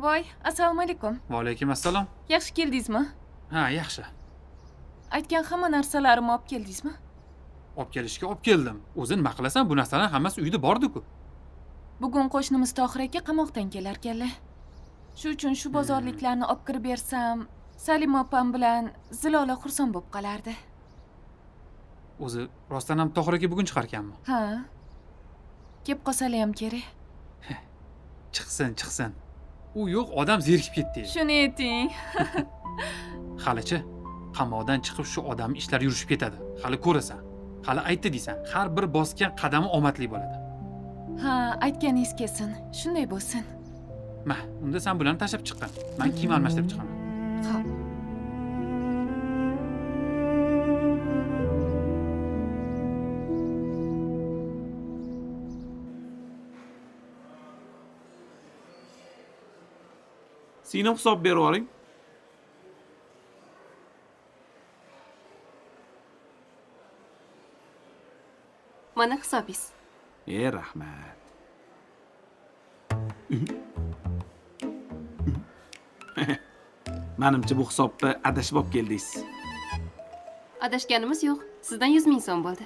Voy, assalomu alaykum. Va alaykum assalom. Yaxshi keldingizmi? Ha, yaxshi. Aytgan hamma narsalarimni olib keldingizmi? Olib kelishga olib keldim. O'zi nima qilasan? Bu narsalar hammasi uyda bor-ku. Bugun qo'shnimiz Tohir aka qamoqdan kelarkanlar. Shu uchun shu bozorliklarni olib kirib bersam, Salima opam bilan Zilola xursand bo'lib qolardi. O'zi rostdan ham Tohir aka bugun chiqarkanmi? Ha. Kelib qolsalar ham kerak. Chiqsin. U yo'q, odam zerikib ketdi. Shuni ayting. Halichi qamoqdan chiqib shu odam ishlar yurishib ketadi. Hali ko'rasan. Hali aytdi deysan, har bir bosgan qadami omadli bo'ladi. Ha, aytganingiz kelsin. Shunday bo'lsin. Ma, unda sen bularni tashlab chiqqin. Men kiyim almashtirib chiqaman. Xo'p. Seni hisob berib oling. Mana hisobingiz. Rahmat. Menimcha bu hisobda adashib olib keldingiz. Adashganimiz yo'q. Sizdan 100 ming so'm bo'ldi.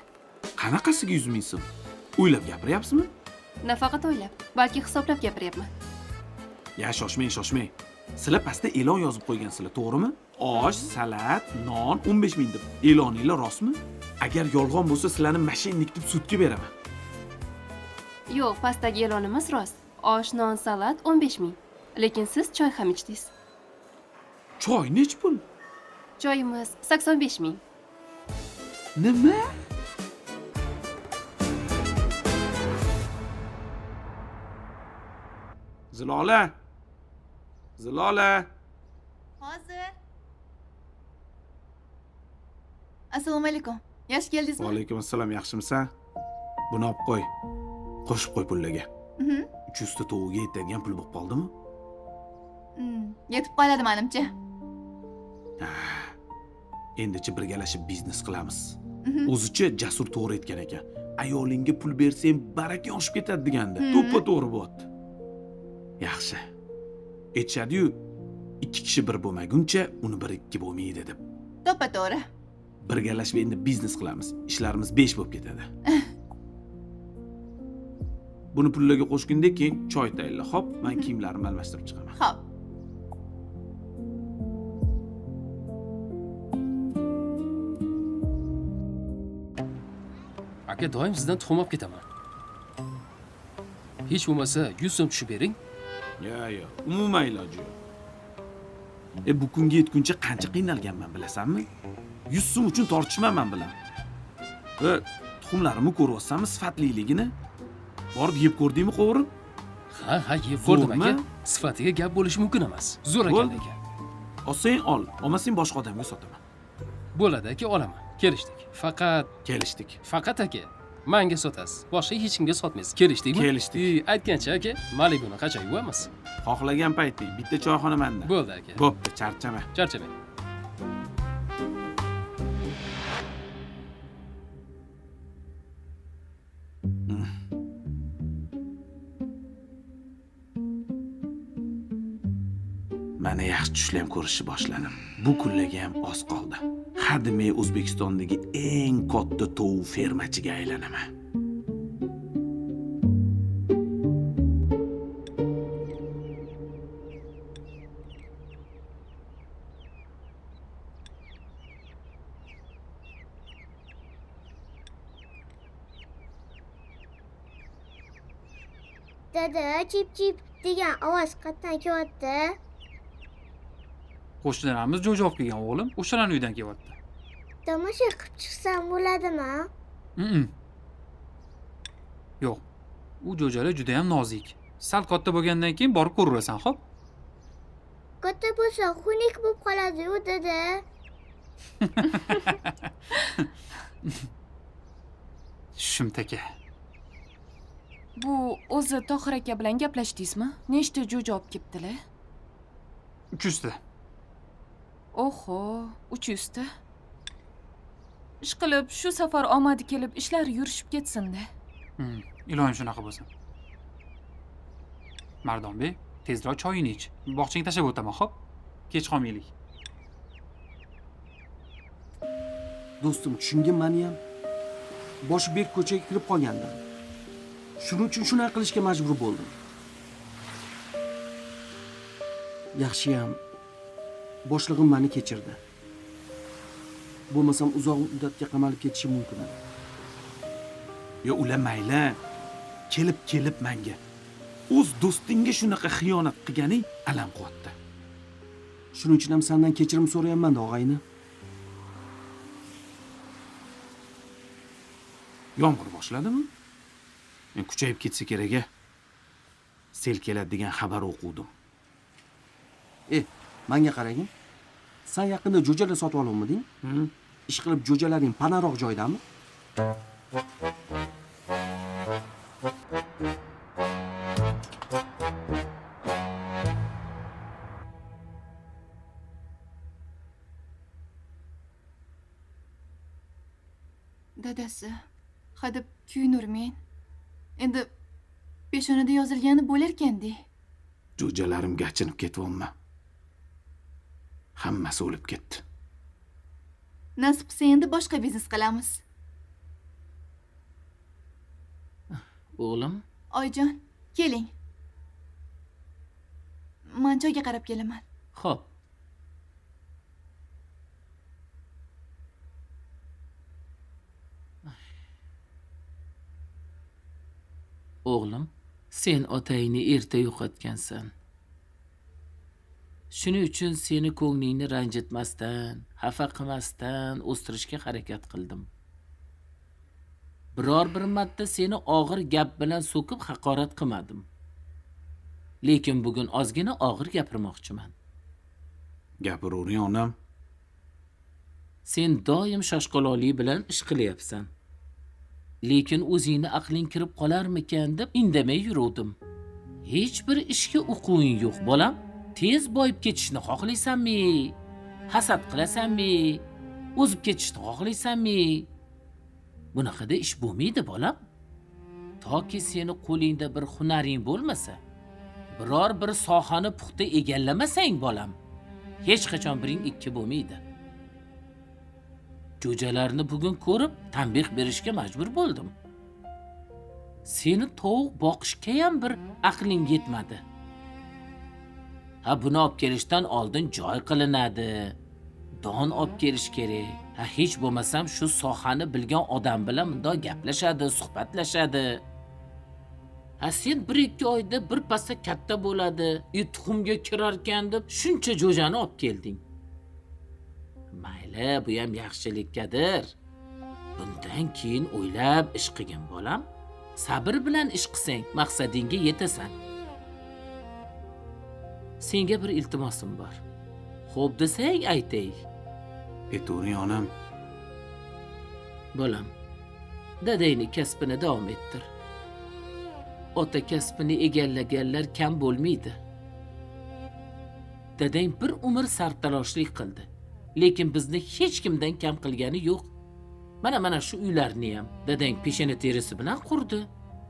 Qanaqasiga 100 ming so'm? O'ylab gapiryapsizmi? Nafaqat o'ylab, balki hisoblab gapiryapman. Ya shoshmang. Sizlar pastda e'lon yozib qo'ygansizlar, to'g'rimi? Osh, salat, non 15 ming deb. E'loninglar rostmi? Agar yolg'on bo'lsa, sizlarni mashinnik deb sudga beraman. Yo'q, pastdagi e'lonimiz rost. Osh, non, salat 15 ming. Lekin siz choy ham ichdingiz. Choy nech pul? Choyimiz 85 ming. Nima? Zilola. Hozir. Assalomu alaykum. Yaxshi keldingizmi? Va alaykum assalom, yaxshimisan? Buni olib qo'y. Qo'shib qo'y pullarga. 300 ta tovuqqa yetadigan pul bo'lib qoldimi? Yetib qoladi menimcha. Endichi birgalashib biznes qilamiz. O'zicha jasur to'g'ri aytgan ekan. Ayolingga pul bersang, baraka oshib ketadi deganda. To'ppa-to'g'ri bo'pti. Yaxshi. Aytishadi-yu, ikki kishi bir bo'lmaguncha uni bir ikki bo'lmaydi deb. To'ppa-to'g'ri. Birgalashib endi biznes qilamiz. Ishlarimiz 5 bo'lib ketadi. Buni pullarga qo'shganda keyin choy tayyorla. Xo'p, men kiyimlarimni almashtirib chiqaman. Xo'p. Aka, doim sizdan tuxum olib ketaman. Hech bo'lmasa 100 so'm tushib bering. Yo, umuman iloji yo'q. Bu kunga yetguncha qancha qiynalganman bilasanmi? 100 so'm uchun tortishmayman bilan. Tuxumlarimni ko'ryapsanmi sifatliligini? Borib yeb ko'rdingmi qovurib? Ha, yeb ko'rdim aka. Sifatiga gap bo'lishi mumkin emas. Zo'r ekan aka. Olsang ol, olmasang boshqa odamga sotaman. Bo'ladi aka, olaman. Kelishdik. Kelishdik. Faqat aka, menga sotasiz. Boshqa hech kimga sotmaysiz. Kelishdikmi? Kelishdik. Aytgancha aka, Malibuni qachon yuvamiz? Xohlagan payting bitta choyxona menda. Bo'ldi aka. Bo'pti, charchama. Charchamang. Mana yaxshi tushlar ko'rishni boshladim. Bu kunlarga ham oz qoldi. Hademay O'zbekistondagi eng katta tovuq fermachiga aylanaman. Dada, chip chip degan ovoz qayerdan kelyapti? Qo'shnilarimiz jo'ja olib kelgan o'g'lim, o'shalarning uydan kelyapti. Tomosha qilib chiqsam bo'ladimi? Yo'q. U jo'jalar juda ham nozik. Sal katta bo'lgandan keyin borib ko'raverasan, xo'p? Katta bo'lsa xunuk bo'lib qoladi-yu, dada. Shumtaka. Bu o'zi Tohir aka bilan gaplashdingizmi? Nechta jo'ja olib kelibdilar? 300 ta. Oho, 300 ta. Ishqilib, shu safar omadi kelib, ishlari yurishib ketsin-da. Iloyim shunaqa bo'lsin. Mardonbek, tezroq choyini ich. Bog'changga tashlab o'taman, xo'p? Kech qolmaylik. Do'stim, tushungin meni ham. Boshi berk ko'chaga kirib qolgandim. Shuning uchun shunday qilishga majbur bo'ldim. Yaxshi ham boshlig'im meni kechirdi. Bo'lmasam uzoq muddatga qamalib ketishim mumkin edi. Yo, ular mayli. Kelib menga. O'z do'stingga shunaqa xiyonat qilganing alam qilyapti. Shuning uchun ham sendan kechirim so'rayapman, og'ayni. Yomg'ir boshladimi? Men kuchayib ketsa kerak-a. Sel keladi degan xabar o'qidim. Menga qaragin. Sen yaqinda jo'jalar sotib olganmiding? Ish qilib jo'jalaring panaroq joydami? Dadasi, hadeb kuyinurmen. Endi peshonada yozilgani bo'larkan-de. Jo'jalarim gachinib ketyapman. Hammasi o'lib ketdi. Nasib qilsa endi boshqa biznes qilamiz. O'g'lim, Oyjon, keling. Men joyga qarab kelaman. xo'p. O'g'lim, sen otangni erta yo'qotgansan. Shuning uchun seni ko'nglingni ranjitmasdan, xafa qilmasdan o'stirishga harakat qildim. Biror bir marta seni og'ir gap bilan so'kib haqorat qilmadim. Lekin bugun ozgina og'ir gapirmoqchiman. Gapiravering onam. Sen doim shoshqaloqlik bilan ish qilyapsan. Lekin o'zingni aqling kirib qolarmikan deb indamay yuruvdim. Hech bir ishga uquving yo'q, bolam. Tez boyib ketishni xohlaysanmi? Hasad qilasanmi? O'zib ketishni xohlaysanmi? Bunaqada ish bo'lmaydi, bolam. Toki seni qo'lingda bir hunaring bo'lmasa, biror bir sohani puxta egallamasang, bolam, hech qachon biring ikki bo'lmaydi. Jo'jalarni bugun ko'rib, tanbeh berishga majbur bo'ldim. Seni tovuq boqishga ham bir aqling yetmadi. Ha, buni olib kelishdan oldin joy qilinadi. Don olib kelish kerak. Ha, hech bo'lmasam shu sohani bilgan odam bilan bundoq gaplashadi, suhbatlashadi. Ha, sen 1-2 oyda bir pasda katta bo'ladi, tuxumga kirar ekan deb shuncha jo'jani olib kelding. Mayli, bu ham yaxshilikkadir. Bundan keyin o'ylab ish qilgin, bolam. Sabr bilan ish qilsang, maqsadingga yetasan. Senga bir iltimosim bor. xo'p desang aytay. Aytavering onam. Bolam, dadangni kasbini davom ettir. Ota kasbini egallaganlar kam bo'lmaydi. Dadang bir umr sartaroshlik qildi, lekin bizni hech kimdan kam qilgani yo'q. Mana shu uylarni ham dadang peshona terisi bilan qurdi.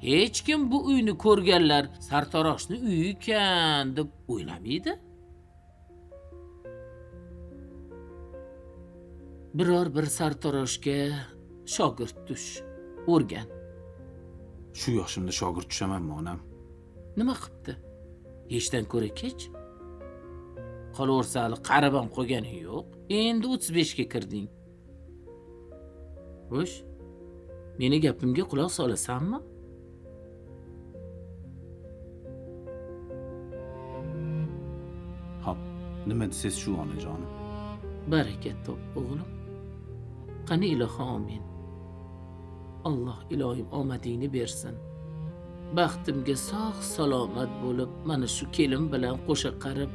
Hech kim bu uyni ko'rganlar sartaroshni uyi ekan deb o'ylamaydi. Biror bir sartaroshga shogird tush, o'rgan. Shu yoshimda shogird tushamanmi onam? Nima qilibdi? Hechdan ko'ra kech. Qolaversa hali qarab ham qo'yganing yo'q. Endi 35 ga kirding. Xo'sh, meni gapimga quloq solasanmi? Hop, nima desiz shu onajonim? Barakat top o'g'lim. Qani ilohi amin. Alloh ilohim omadingni bersin. Baxtimga sog' salomat bo'lib, mana shu kelin bilan qo'sha qarib,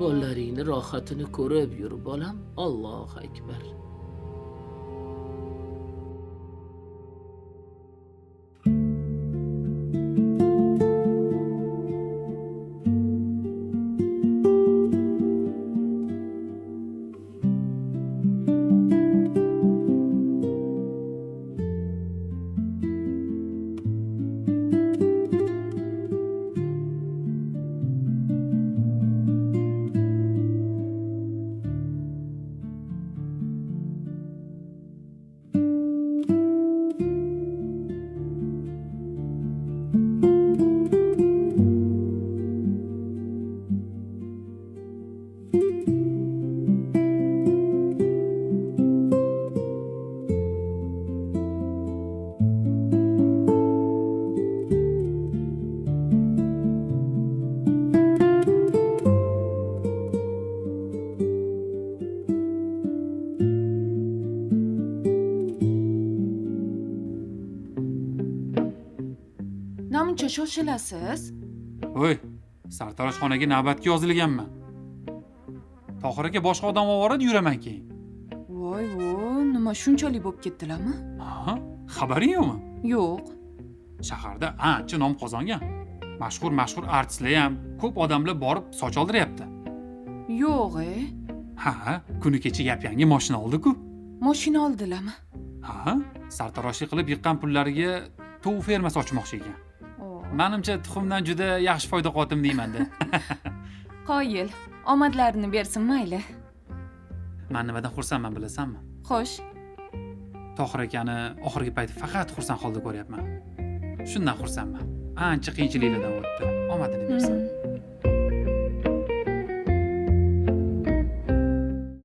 bolalaringni rohatini ko'rib yur bolam. Allohu akbar. Namuncha shoshilasiz? Voy, sartaroshxonaga navbatga yozilganman. Tohir aka boshqa odam ovoradi yuraman keyin. Voy, nima shunchalik bo'lib ketdilarmi? Ha, xabaring yo'qmi? Yo'q. Shaharda ancha nom qozongan. Mashhur artistlar ham ko'p odamlar borib soch oldiryapti. Yo'q, Ha, kuni kecha yap-yangi mashina oldi-ku. Mashina oldilarmi? Ha, sartaroshlik qilib yiqqan pullariga tovuq fermasi ochmoqchi ekan. Menimcha tuxumdan juda yaxshi foyda qotim deyman-da. Qoyil, omadlarini bersin mayli. Men nimadan xursandman bilasanmi? Xo'sh. Tohir akani oxirgi payt faqat xursand holda ko'ryapman. Shundan xursandman. Ancha qiyinchiliklardan o'tdi. Omadini bersin.